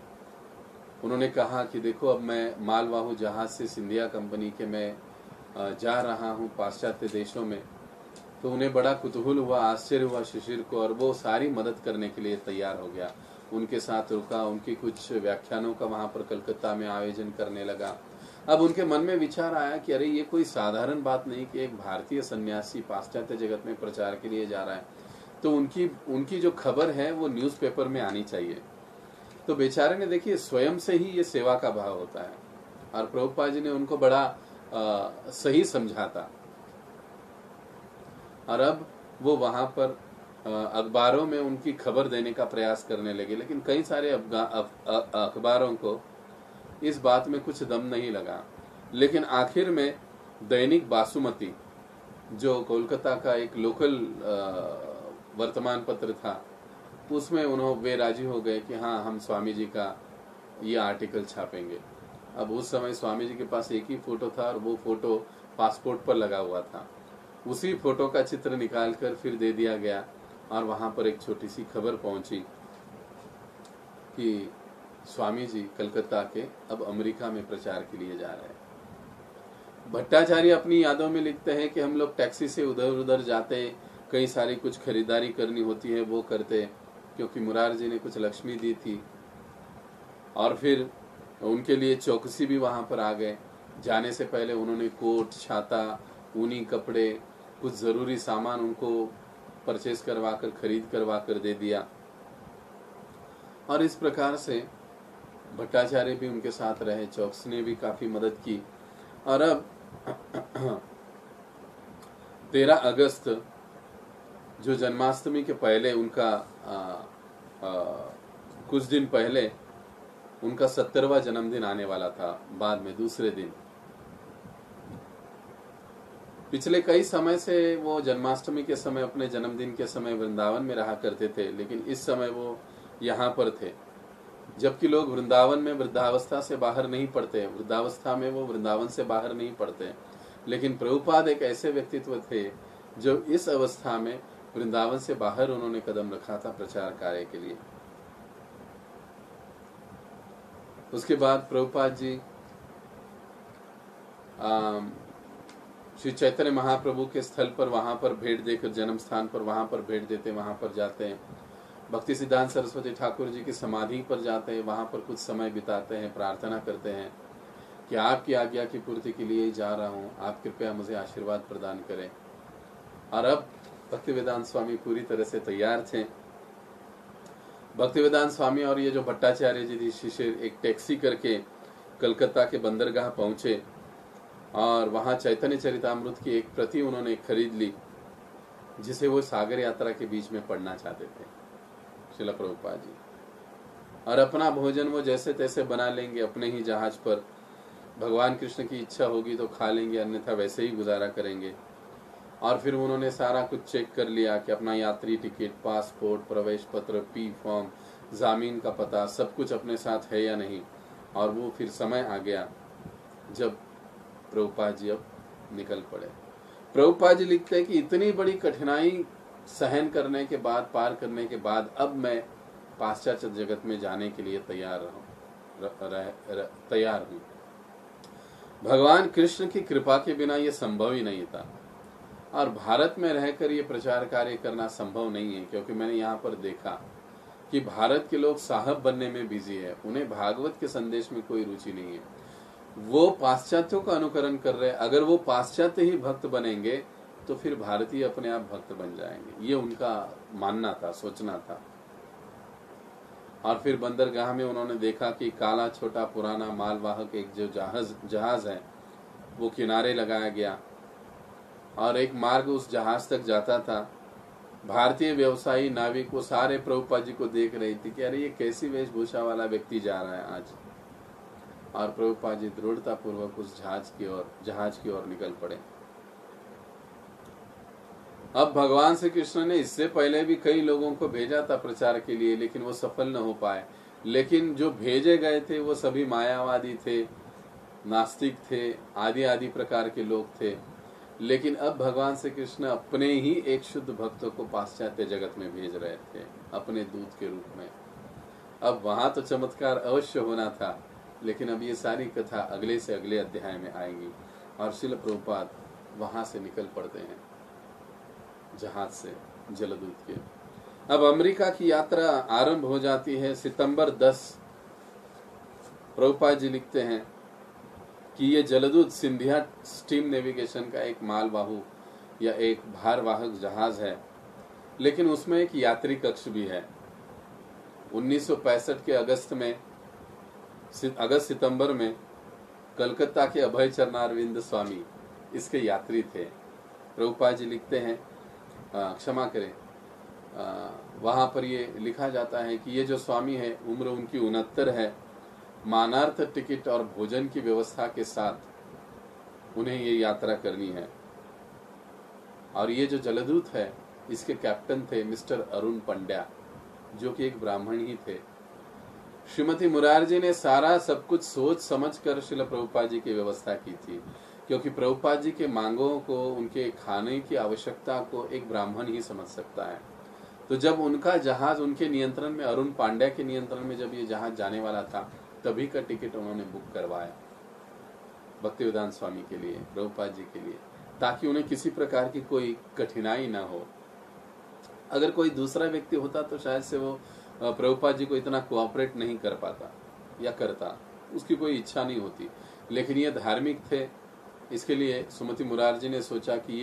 उन्होंने कहा कि देखो अब मैं मालवाहू जहाज से सिंधिया कंपनी के मैं जा रहा हूँ पाश्चात्य देशों में। तो उन्हें बड़ा कुतूहल हुआ, आश्चर्य हुआ शिशिर को, और वो सारी मदद करने के लिए तैयार हो गया। उनके साथ रुका, उनकी कुछ व्याख्यानों का वहां पर कलकत्ता में आयोजन करने लगा। अब उनके मन में विचार आया कि अरे ये कोई साधारण बात नहीं कि एक भारतीय सन्यासी पाश्चात्य जगत में प्रचार के लिए जा रहा है, तो उनकी जो खबर है वो न्यूज़पेपर में आनी चाहिए। तो बेचारे ने, देखिए, स्वयं से ही ये सेवा का भाव होता है। और प्रभुपाद जी ने उनको बड़ा सही समझाता। और अब वो वहां पर अखबारों में उनकी खबर देने का प्रयास करने लगे, लेकिन कई सारे अखबारों को इस बात में कुछ दम नहीं लगा। लेकिन आखिर में दैनिक बासुमती, जो कोलकाता का एक लोकल वर्तमान पत्र था, उसमें वे राजी हो गए कि हाँ, हम स्वामी जी का ये आर्टिकल छापेंगे। अब उस समय स्वामी जी के पास एक ही फोटो था और वो फोटो पासपोर्ट पर लगा हुआ था। उसी फोटो का चित्र निकालकर फिर दे दिया गया और वहां पर एक छोटी सी खबर पहुंची कि स्वामी जी कलकत्ता के अब अमेरिका में प्रचार के लिए जा रहे हैं। भट्टाचार्य अपनी यादों में लिखते हैं कि हम लोग टैक्सी से उधर उधर जाते, कई सारी कुछ खरीदारी करनी होती है वो करते, क्योंकि मुरार जी ने कुछ लक्ष्मी दी थी। और फिर उनके लिए चौकसी भी वहां पर आ गए। जाने से पहले उन्होंने कोट, छाता, ऊनी कपड़े, कुछ जरूरी सामान उनको परचेज करवाकर, खरीद करवाकर दे दिया। और इस प्रकार से भट्टाचार्य भी उनके साथ रहे, चौकसी ने भी काफी मदद की। और अब 13 अगस्त जो जन्माष्टमी के पहले उनका कुछ दिन पहले उनका 70वां जन्मदिन आने वाला था बाद में दूसरे दिन। पिछले कई समय से वो जन्माष्टमी के समय अपने जन्मदिन के समय वृंदावन में रहा करते थे, लेकिन इस समय वो यहाँ पर थे, जबकि लोग वृंदावन में वृद्धावस्था से बाहर नहीं पड़ते, वृद्धावस्था में वो वृंदावन से बाहर नहीं पड़ते, लेकिन प्रभुपाद एक ऐसे व्यक्तित्व थे जो इस अवस्था में वृंदावन से बाहर उन्होंने कदम रखा था प्रचार कार्य के लिए। उसके बाद प्रभुपाद जी श्री चैतन्य महाप्रभु के स्थल पर वहां पर भेंट देकर, जन्म स्थान पर वहां पर भेंट देते, वहां पर जाते हैं। भक्ति सिद्धांत सरस्वती ठाकुर जी की समाधि पर जाते हैं, वहां पर कुछ समय बिताते हैं, प्रार्थना करते हैं कि आपकी आज्ञा की पूर्ति के लिए जा रहा हूँ, आप कृपया मुझे आशीर्वाद प्रदान करें। और अब भक्तिवेदांत स्वामी पूरी तरह से तैयार थे। भक्तिवेदांत स्वामी और ये जो भट्टाचार्य जी थी शिष्य एक टैक्सी करके कलकत्ता के बंदरगाह पहुंचे और वहां चैतन्य चरितामृत की एक प्रति उन्होंने खरीद ली, जिसे वो सागर यात्रा के बीच में पढ़ना चाहते थे श्रील प्रभुपाद जी। और अपना भोजन वो जैसे तैसे बना लेंगे अपने ही जहाज पर, भगवान कृष्ण की इच्छा होगी तो खा लेंगे, अन्यथा वैसे ही गुजारा करेंगे। और फिर उन्होंने सारा कुछ चेक कर लिया कि अपना यात्री टिकट, पासपोर्ट, प्रवेश पत्र, पी फॉर्म, जामीन का पता, सब कुछ अपने साथ है या नहीं। और वो फिर समय आ गया जब प्रभुपाद जी अब निकल पड़े। प्रभुपाद जी लिखते हैं कि इतनी बड़ी कठिनाई सहन करने के बाद, पार करने के बाद, अब मैं पाश्चात्य जगत में जाने के लिए तैयार हूँ। भगवान कृष्ण की कृपा के बिना यह संभव ही नहीं था, और भारत में रहकर ये प्रचार कार्य करना संभव नहीं है, क्योंकि मैंने यहाँ पर देखा कि भारत के लोग साहब बनने में बिजी है, उन्हें भागवत के संदेश में कोई रुचि नहीं है। वो पाश्चात्यों का अनुकरण कर रहे हैं। अगर वो पाश्चात्य ही भक्त बनेंगे तो फिर भारतीय अपने आप भक्त बन जाएंगे, ये उनका मानना था, सोचना था। और फिर बंदरगाह में उन्होंने देखा कि काला छोटा पुराना मालवाहक एक जो जहाज है वो किनारे लगाया गया और एक मार्ग उस जहाज तक जाता था। भारतीय व्यवसायी नाविक वो सारे प्रभुपाद जी को देख रही थी कि अरे ये कैसी वेशभूषा वाला व्यक्ति जा रहा है आज। और प्रभुपाद जी दृढ़ता पूर्वक उस जहाज की ओर निकल पड़े। अब भगवान श्री कृष्ण ने इससे पहले भी कई लोगों को भेजा था प्रचार के लिए, लेकिन वो सफल न हो पाए। लेकिन जो भेजे गए थे वो सभी मायावादी थे, नास्तिक थे, आदि प्रकार के लोग थे। लेकिन अब भगवान श्री कृष्ण अपने ही एक शुद्ध भक्तों को पाश्चात्य जगत में भेज रहे थे अपने दूत के रूप में। अब वहां तो चमत्कार अवश्य होना था, लेकिन अब ये सारी कथा अगले से अगले अध्याय में आएगी। और श्रील प्रभुपाद वहां से निकल पड़ते हैं जहाज से, जलदूत के। अब अमेरिका की यात्रा आरंभ हो जाती है सितंबर 10। प्रभुपाद जी लिखते हैं कि ये जलदूत सिंधिया स्टीम नेविगेशन का एक मालवाहू या एक भारवाहक जहाज है, लेकिन उसमें एक यात्री कक्ष भी है। 1965 के अगस्त सितंबर में कलकत्ता के अभय चरणारविंद स्वामी इसके यात्री थे। प्रभुपाद जी लिखते हैं, क्षमा करें, वहां पर ये लिखा जाता है कि ये जो स्वामी है उम्र उनकी 69 है, मानार्थ टिकट और भोजन की व्यवस्था के साथ उन्हें ये यात्रा करनी है। और ये जो जलदूत है इसके कैप्टन थे मिस्टर अरुण पंड्या, जो कि एक ब्राह्मण ही थे। श्रीमती मुरारजी ने सारा सब कुछ सोच समझ कर श्रील प्रभुपाद जी की व्यवस्था की थी, क्योंकि प्रभुपाद जी के मांगों को, उनके खाने की आवश्यकता को एक ब्राह्मण ही समझ सकता है। तो जब उनका जहाज उनके नियंत्रण में, अरुण पांड्या के नियंत्रण में जब ये जहाज जाने वाला था, तभी का टिकट उन्होंने बुक करवाया भक्तिवेदांत स्वामी के लिए, प्रभुपाद जी के लिए, ताकि उन्हें किसी प्रकार की कोई कठिनाई ना हो। अगर कोई दूसरा व्यक्ति होता तो शायद से वो प्रभुपाद जी को इतना कोऑपरेट नहीं कर पाता या करता, उसकी कोई इच्छा नहीं होती। लेकिन ये धार्मिक थे, इसके लिए सुमति मुरारजी ने सोचा कि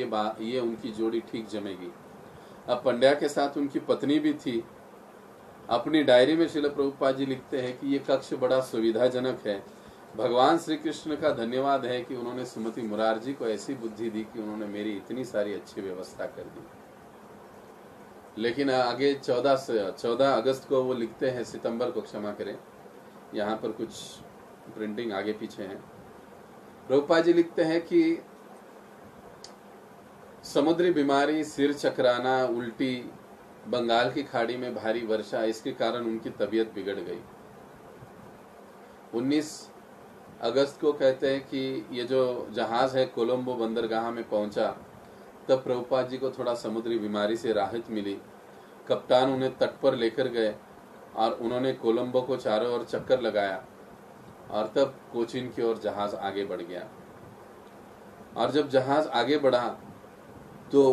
ये उनकी जोड़ी ठीक जमेगी। अब पंड्या के साथ उनकी पत्नी भी थी। अपनी डायरी में श्रील प्रभुपाद जी लिखते हैं कि ये कक्ष बड़ा सुविधाजनक है। भगवान श्री कृष्ण का धन्यवाद है कि उन्होंने सुमति मुरारजी को ऐसी बुद्धि दी कि उन्होंने मेरी इतनी सारी अच्छी व्यवस्था कर दी। लेकिन आगे 14 अगस्त को वो लिखते हैं, सितंबर को, क्षमा करें, यहाँ पर कुछ प्रिंटिंग आगे पीछे है। प्रभुपाद जी लिखते हैं कि समुद्री बीमारी, सिर चकराना, उल्टी, बंगाल की खाड़ी में भारी वर्षा, इसके कारण उनकी तबीयत बिगड़ गई। 19 अगस्त को कहते हैं कि ये जो जहाज है कोलंबो बंदरगाह में पहुंचा, तब प्रभुपाद जी को थोड़ा समुद्री बीमारी से राहत मिली। कप्तान उन्हें तट पर लेकर गए और उन्होंने कोलंबो को चारों ओर चक्कर लगाया और तब कोचीन की ओर जहाज आगे बढ़ गया। और जब जहाज आगे बढ़ा तो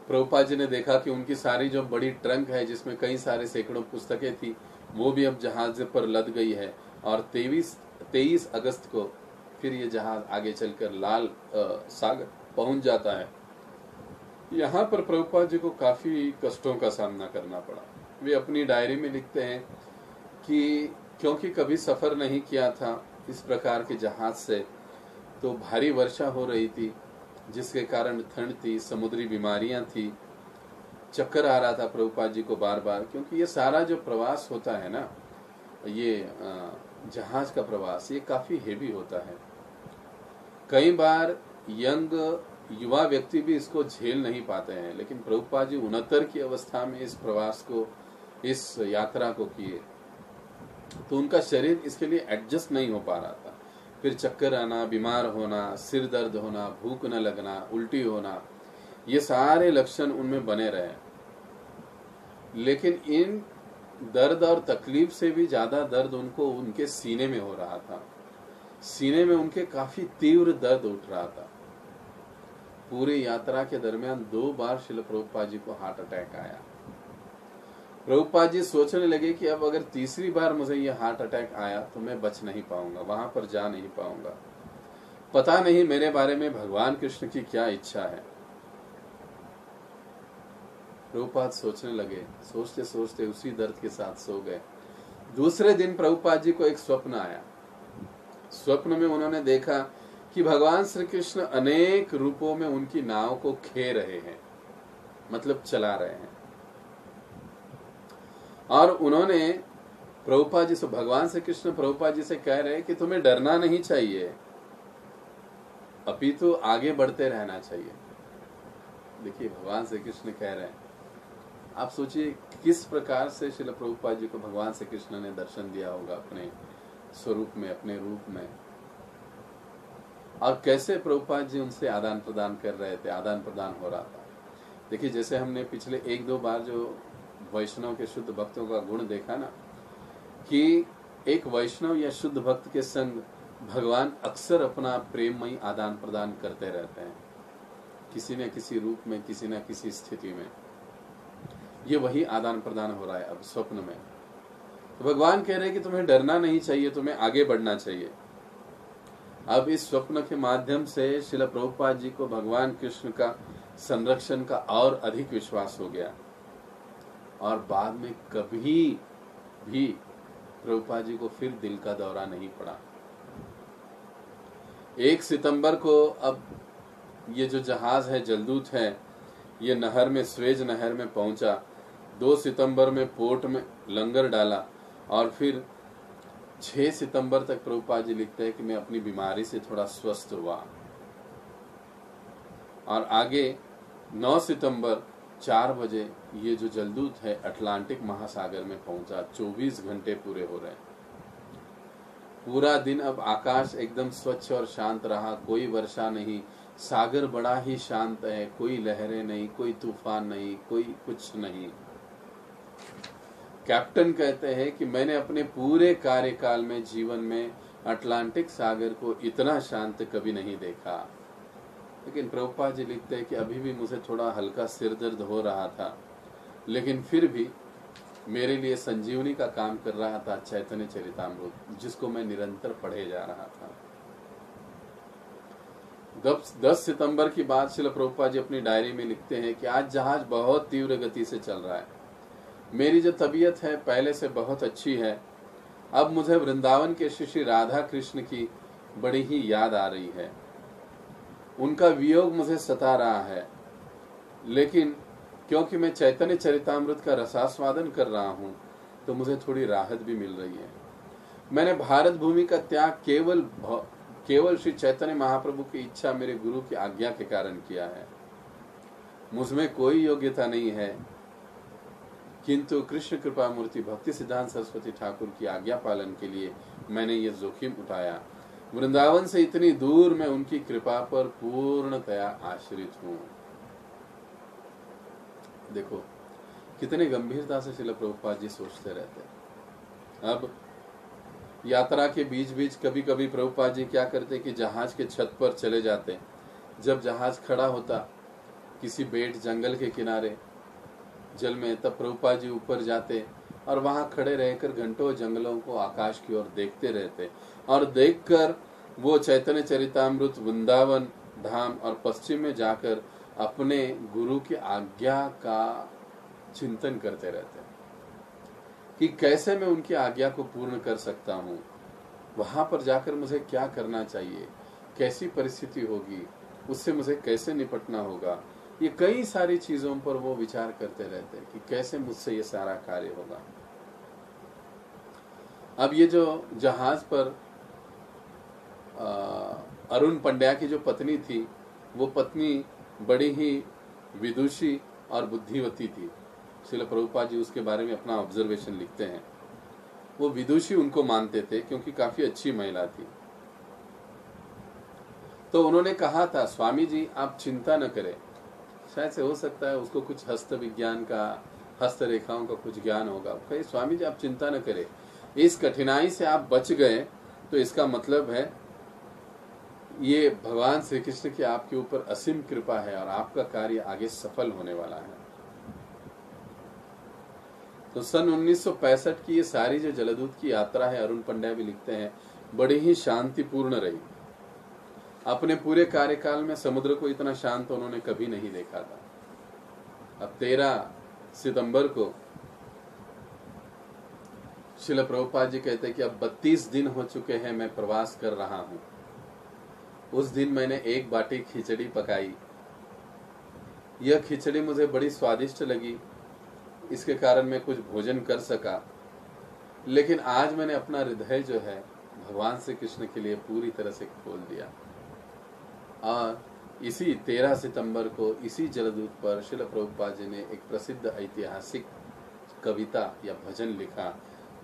प्रभुपाद जी ने देखा कि उनकी सारी जो बड़ी ट्रंक है, जिसमें कई सारे सैकड़ों पुस्तकें थी, वो भी अब जहाज पर लद गई है। और 23 अगस्त को फिर ये जहाज आगे चलकर लाल सागर पहुंच जाता है। यहाँ पर प्रभुपाद जी को काफी कष्टों का सामना करना पड़ा। वे अपनी डायरी में लिखते हैं कि क्योंकि कभी सफर नहीं किया था इस प्रकार के जहाज से, तो भारी वर्षा हो रही थी, जिसके कारण ठंड थी, समुद्री बीमारियां थी, चक्कर आ रहा था प्रभुपाद जी को बार बार, क्योंकि ये सारा जो प्रवास होता है ना, ये जहाज का प्रवास, ये काफी हेवी होता है। कई बार युवा व्यक्ति भी इसको झेल नहीं पाते हैं, लेकिन प्रभुपाद जी 69 की अवस्था में इस प्रवास को, इस यात्रा को किए, तो उनका शरीर इसके लिए एडजस्ट नहीं हो पा रहा था। फिर चक्कर आना, बीमार होना, सिर दर्द होना, भूख न लगना, उल्टी होना, ये सारे लक्षण उनमें बने रहे। लेकिन इन दर्द और तकलीफ से भी ज्यादा दर्द उनको उनके सीने में हो रहा था। सीने में उनके काफी तीव्र दर्द उठ रहा था। पूरी यात्रा के दरमियान 2 बार श्रील प्रभुपाद जी को हार्ट अटैक आया। प्रभुपाद जी सोचने लगे कि अब अगर तीसरी बार मुझे यह हार्ट अटैक आया तो मैं बच नहीं पाऊंगा, वहां पर जा नहीं पाऊंगा। पता नहीं मेरे बारे में भगवान कृष्ण की क्या इच्छा है। प्रभुपाद सोचने लगे, सोचते सोचते उसी दर्द के साथ सो गए। दूसरे दिन प्रभुपाद जी को एक स्वप्न आया। स्वप्न में उन्होंने देखा कि भगवान श्री कृष्ण अनेक रूपों में उनकी नाव को खे रहे हैं, मतलब चला रहे हैं। और उन्होंने प्रभुपाद जी से, भगवान श्री कृष्ण प्रभुपाद जी से कह रहे हैं कि तुम्हें डरना नहीं चाहिए, अपितु आगे बढ़ते रहना चाहिए। देखिए, भगवान श्री कृष्ण कह रहे हैं। आप सोचिए किस प्रकार से श्रील प्रभुपाद जी को भगवान श्री कृष्ण ने दर्शन दिया होगा अपने स्वरूप में, अपने रूप में, और कैसे प्रभुपाद जी उनसे आदान प्रदान कर रहे थे, आदान प्रदान हो रहा था। देखिए, जैसे हमने पिछले 1-2 बार जो वैष्णव के शुद्ध भक्तों का गुण देखा ना, कि एक वैष्णव या शुद्ध भक्त के संग भगवान अक्सर अपना प्रेममयी आदान प्रदान करते रहते हैं, किसी न किसी रूप में, किसी न किसी स्थिति में। ये वही आदान प्रदान हो रहा है अब स्वप्न में। तो भगवान कह रहे हैं कि तुम्हें डरना नहीं चाहिए, तुम्हें आगे बढ़ना चाहिए। अब इस स्वप्न के माध्यम से श्रील प्रभुपाद जी को भगवान कृष्ण का संरक्षण का और अधिक विश्वास हो गया, और बाद में कभी भी प्रभुपाद जी को फिर दिल का दौरा नहीं पड़ा। 1 सितंबर को अब ये जो जहाज है, जलदूत है, ये नहर में, स्वेज नहर में पहुंचा। 2 सितंबर में पोर्ट में लंगर डाला, और फिर 6 सितंबर तक प्रभुपाद जी लिखते हैं कि मैं अपनी बीमारी से थोड़ा स्वस्थ हुआ। और आगे 9 सितंबर 4 बजे ये जो जलदूत है अटलांटिक महासागर में पहुंचा। 24 घंटे पूरे हो रहे हैं। पूरा दिन अब आकाश एकदम स्वच्छ और शांत रहा, कोई वर्षा नहीं, सागर बड़ा ही शांत है, कोई लहरें नहीं, कोई तूफान नहीं, कोई कुछ नहीं। कैप्टन कहते हैं कि मैंने अपने पूरे कार्यकाल में, जीवन में, अटलांटिक सागर को इतना शांत कभी नहीं देखा। लेकिन प्रभुपाद जी लिखते हैं कि अभी भी मुझे थोड़ा हल्का सिर दर्द हो रहा था, लेकिन फिर भी मेरे लिए संजीवनी का काम कर रहा था चैतन्य चरितामृत, जिसको मैं निरंतर पढ़े जा रहा था। 10 सितंबर की बात श्रील प्रभुपाद जी अपनी डायरी में लिखते हैं कि आज जहाज बहुत तीव्र गति से चल रहा है। मेरी जो तबीयत है पहले से बहुत अच्छी है। अब मुझे वृंदावन के श्री राधा कृष्ण की बड़ी ही याद आ रही है। उनका वियोग मुझे सता रहा है, लेकिन क्योंकि मैं चैतन्य चरितामृत का रसास्वादन कर रहा हूँ तो मुझे थोड़ी राहत भी मिल रही है। मैंने भारत भूमि का त्याग केवल श्री चैतन्य महाप्रभु की इच्छा, मेरे गुरु की आज्ञा के कारण किया है। मुझमें कोई योग्यता नहीं है, किंतु कृष्ण कृपा मूर्ति भक्ति सिद्धांत सरस्वती ठाकुर की आज्ञा पालन के लिए मैंने ये जोखिम उठाया। वृंदावन से इतनी दूर मैं उनकी कृपा पर पूर्णतया आश्रित हूँ। देखो कितने गंभीरता से श्रील प्रभुपाद जी सोचते रहते हैं। अब यात्रा के बीच बीच कभी कभी प्रभुपाद जी क्या करते कि जहाज के छत पर चले जाते। जब जहाज खड़ा होता किसी बेट जंगल के किनारे जल में, तब प्रभुपाद जी ऊपर जाते और वहां खड़े रहकर घंटों जंगलों को आकाश की ओर देखते रहते और देखकर वो चैतन्य चरितामृत वृंदावन धाम और पश्चिम में जाकर अपने गुरु की आज्ञा का चिंतन करते रहते कि कैसे मैं उनकी आज्ञा को पूर्ण कर सकता हूँ, वहां पर जाकर मुझे क्या करना चाहिए, कैसी परिस्थिति होगी, उससे मुझे कैसे निपटना होगा। ये कई सारी चीजों पर वो विचार करते रहते हैं कि कैसे मुझसे ये सारा कार्य होगा। अब ये जो जहाज पर अरुण पंड्या की जो पत्नी थी, वो पत्नी बड़ी ही विदुषी और बुद्धिवती थी। श्रील प्रभुपाद जी उसके बारे में अपना ऑब्जर्वेशन लिखते हैं। वो विदुषी उनको मानते थे क्योंकि काफी अच्छी महिला थी। तो उन्होंने कहा था, स्वामी जी आप चिंता न करें, शायद से हो सकता है उसको कुछ हस्त विज्ञान का, हस्त रेखाओं का कुछ ज्ञान होगा। कहे स्वामी जी आप चिंता न करें, इस कठिनाई से आप बच गए तो इसका मतलब है ये भगवान श्री कृष्ण की आपके ऊपर असीम कृपा है और आपका कार्य आगे सफल होने वाला है। तो सन 1965 की ये सारी जो जलदूत की यात्रा है, अरुण पंड्या भी लिखते हैं, बड़ी ही शांतिपूर्ण रही। अपने पूरे कार्यकाल में समुद्र को इतना शांत उन्होंने कभी नहीं देखा था। अब 13 सितंबर को श्रील प्रभुपाद जी कहते हैं कि अब 32 दिन हो चुके हैं मैं प्रवास कर रहा हूं। उस दिन मैंने एक बाटी खिचड़ी पकाई। यह खिचड़ी मुझे बड़ी स्वादिष्ट लगी, इसके कारण मैं कुछ भोजन कर सका। लेकिन आज मैंने अपना हृदय जो है भगवान श्री कृष्ण के लिए पूरी तरह से खोल दिया। और इसी 13 सितंबर को इसी जलदूत पर श्रील प्रभुपाद जी ने एक प्रसिद्ध ऐतिहासिक कविता या भजन लिखा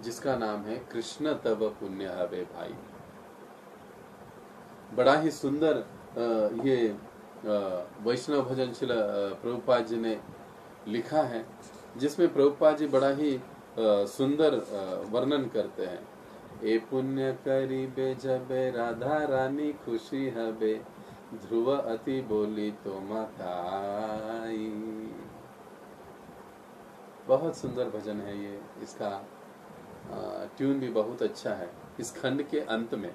जिसका नाम है कृष्ण तब पुण्य हवे भाई। बड़ा ही सुंदर ये वैष्णव भजन श्रील प्रभुपाद जी ने लिखा है, जिसमें प्रभुपाद जी बड़ा ही सुंदर वर्णन करते हैं। ए पुण्य करीबे जबे राधा रानी खुशी हबे, ध्रुव अति बोली तो माताई। बहुत सुंदर भजन है ये, इसका ट्यून भी बहुत अच्छा है। इस खंड के अंत में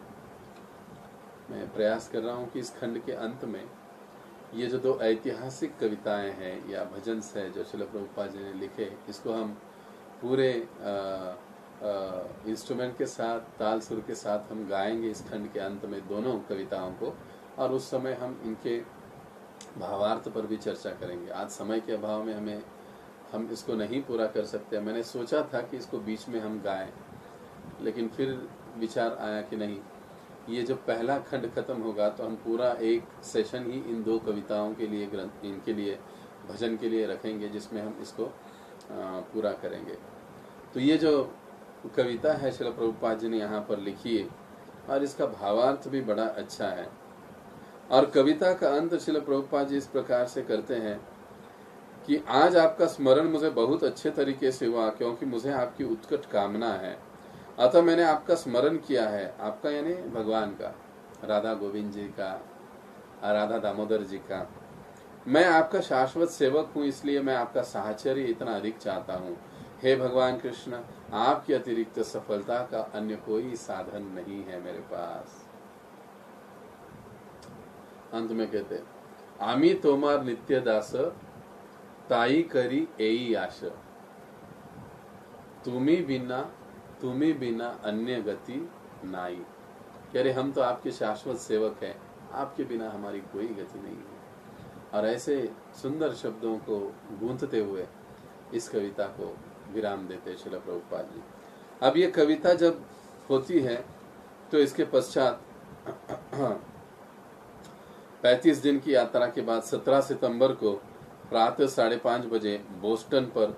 मैं प्रयास कर रहा हूँ कि इस खंड के अंत में ये जो 2 ऐतिहासिक कविताएं हैं या भजन है जो श्रील प्रभुपाद जी ने लिखे, इसको हम पूरे इंस्ट्रूमेंट के साथ, ताल सुर के साथ हम गाएंगे इस खंड के अंत में दोनों कविताओं को, और उस समय हम इनके भावार्थ पर भी चर्चा करेंगे। आज समय के अभाव में हम इसको नहीं पूरा कर सकते। मैंने सोचा था कि इसको बीच में हम गाएं, लेकिन फिर विचार आया कि नहीं, ये जो पहला खंड खत्म होगा तो हम पूरा एक सेशन ही इन 2 कविताओं के लिए, इनके लिए भजन के लिए रखेंगे जिसमें हम इसको पूरा करेंगे। तो ये जो कविता है श्रील प्रभुपाद जी ने यहाँ पर लिखी है और इसका भावार्थ भी बड़ा अच्छा है। और कविता का अंत श्रील प्रभुपाद जी इस प्रकार से करते हैं कि आज आपका स्मरण मुझे बहुत अच्छे तरीके से हुआ क्योंकि मुझे आपकी उत्कट कामना है, अतः मैंने आपका स्मरण किया है। आपका यानी भगवान का, राधा गोविंद जी का, राधा दामोदर जी का। मैं आपका शाश्वत सेवक हूँ, इसलिए मैं आपका साहचर्य इतना अधिक चाहता हूँ। हे भगवान कृष्ण, आपके अतिरिक्त सफलता का अन्य कोई साधन नहीं है मेरे पास। अंत में कहते, आमी तोमार नित्य दास, ताई करी एई आश, तुम्ही बिना अन्य गति नाई। कह रहे हम तो आपके शाश्वत सेवक हैं, आपके बिना हमारी कोई गति नहीं है। और ऐसे सुंदर शब्दों को गूंथते हुए इस कविता को विराम देते श्रील प्रभुपाद जी। अब ये कविता जब होती है तो इसके पश्चात 35 दिन की यात्रा के बाद 17 सितंबर को प्रातः 5:30 बजे बोस्टन पर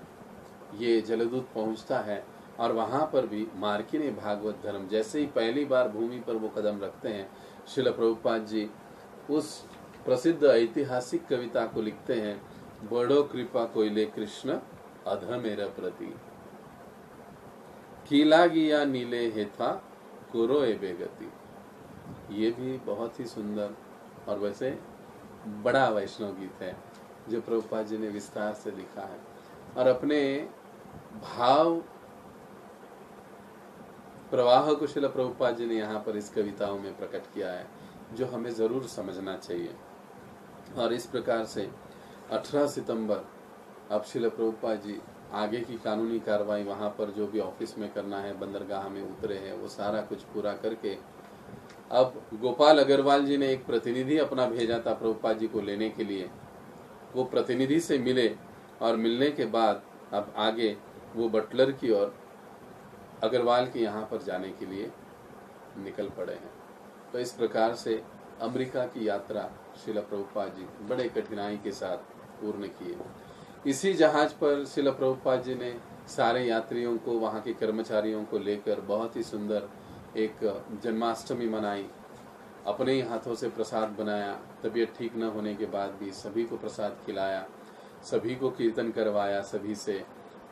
ये जलदूत पहुंचता है और वहां पर भी मार्किनी भागवत धर्म जैसे ही पहली बार भूमि पर वो कदम रखते हैं, श्रील प्रभुपाद जी उस प्रसिद्ध ऐतिहासिक कविता को लिखते हैं, बड़ो कृपा कोइले कृष्ण अध मेरा प्रति कीला गिया नीले हेथा कुरो ए बेगति। ये भी बहुत ही सुंदर और वैसे बड़ा वैष्णव गीत है जो प्रभुपाद जी ने विस्तार से लिखा है और अपने भाव प्रवाह को श्रील प्रभुपाद जी ने यहाँ पर इस कविताओं में प्रकट किया है, जो हमें जरूर समझना चाहिए। और इस प्रकार से 18 सितंबर अब श्रील प्रभुपाद जी आगे की कानूनी कार्रवाई वहां पर जो भी ऑफिस में करना है, बंदरगाह में उतरे हैं, वो सारा कुछ पूरा करके अब गोपाल अग्रवाल जी ने एक प्रतिनिधि अपना भेजा था प्रभुपाद जी को लेने के लिए। वो प्रतिनिधि से मिले और मिलने के बाद अब आगे वो बटलर की और अग्रवाल के यहाँ पर जाने के लिए निकल पड़े हैं। तो इस प्रकार से अमेरिका की यात्रा श्रील प्रभुपाद जी बड़े कठिनाई के साथ पूर्ण किए। इसी जहाज पर श्रील प्रभुपाद जी ने सारे यात्रियों को, वहाँ के कर्मचारियों को लेकर बहुत ही सुंदर एक जन्माष्टमी मनाई, अपने ही हाथों से प्रसाद बनाया, तबीयत ठीक न होने के बाद भी सभी को प्रसाद खिलाया, सभी को कीर्तन करवाया सभी से,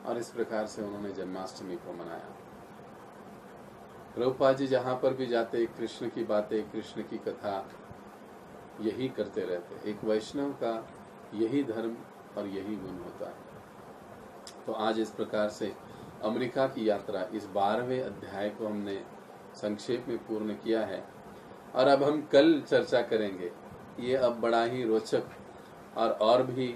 और इस प्रकार से उन्होंने जन्माष्टमी को मनाया। प्रभुपाद जी जहाँ पर भी जाते कृष्ण की बातें, कृष्ण की कथा यही करते रहते। एक वैष्णव का यही धर्म और यही गुण होता है। तो आज इस प्रकार से अमेरिका की यात्रा इस 12वें अध्याय को हमने संक्षेप में पूर्ण किया है और अब हम कल चर्चा करेंगे। ये अब बड़ा ही रोचक और भी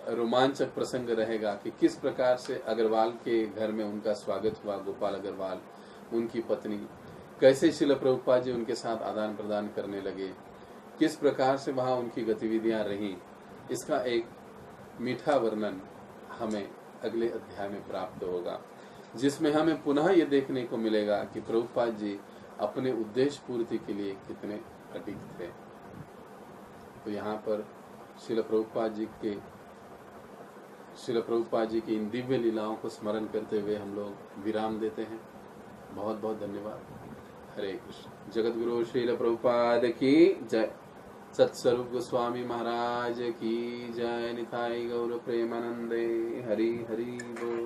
रोमांचक प्रसंग रहेगा कि किस प्रकार से अग्रवाल के घर में उनका स्वागत हुआ। गोपाल अग्रवाल, उनकी पत्नी, कैसे श्रील प्रभुपाद जी उनके साथ आदान प्रदान करने लगे, किस प्रकार से वहाँ उनकी गतिविधियां रही, इसका एक मीठा वर्णन हमें अगले अध्याय में प्राप्त होगा, जिसमें हमें पुनः ये देखने को मिलेगा कि प्रभुपाद जी अपने उद्देश्य पूर्ति के लिए कितने अडिग थे। तो यहाँ पर श्रील प्रभुपाद जी की इन दिव्य लीलाओं को स्मरण करते हुए हम लोग विराम देते हैं। बहुत बहुत धन्यवाद। हरे कृष्ण। जगत गुरु श्रील प्रभुपाद की जय। सत्स्वरूप गोस्वामी महाराज की जय। निताई गौर प्रेमानंदे। हरि हरि बोल।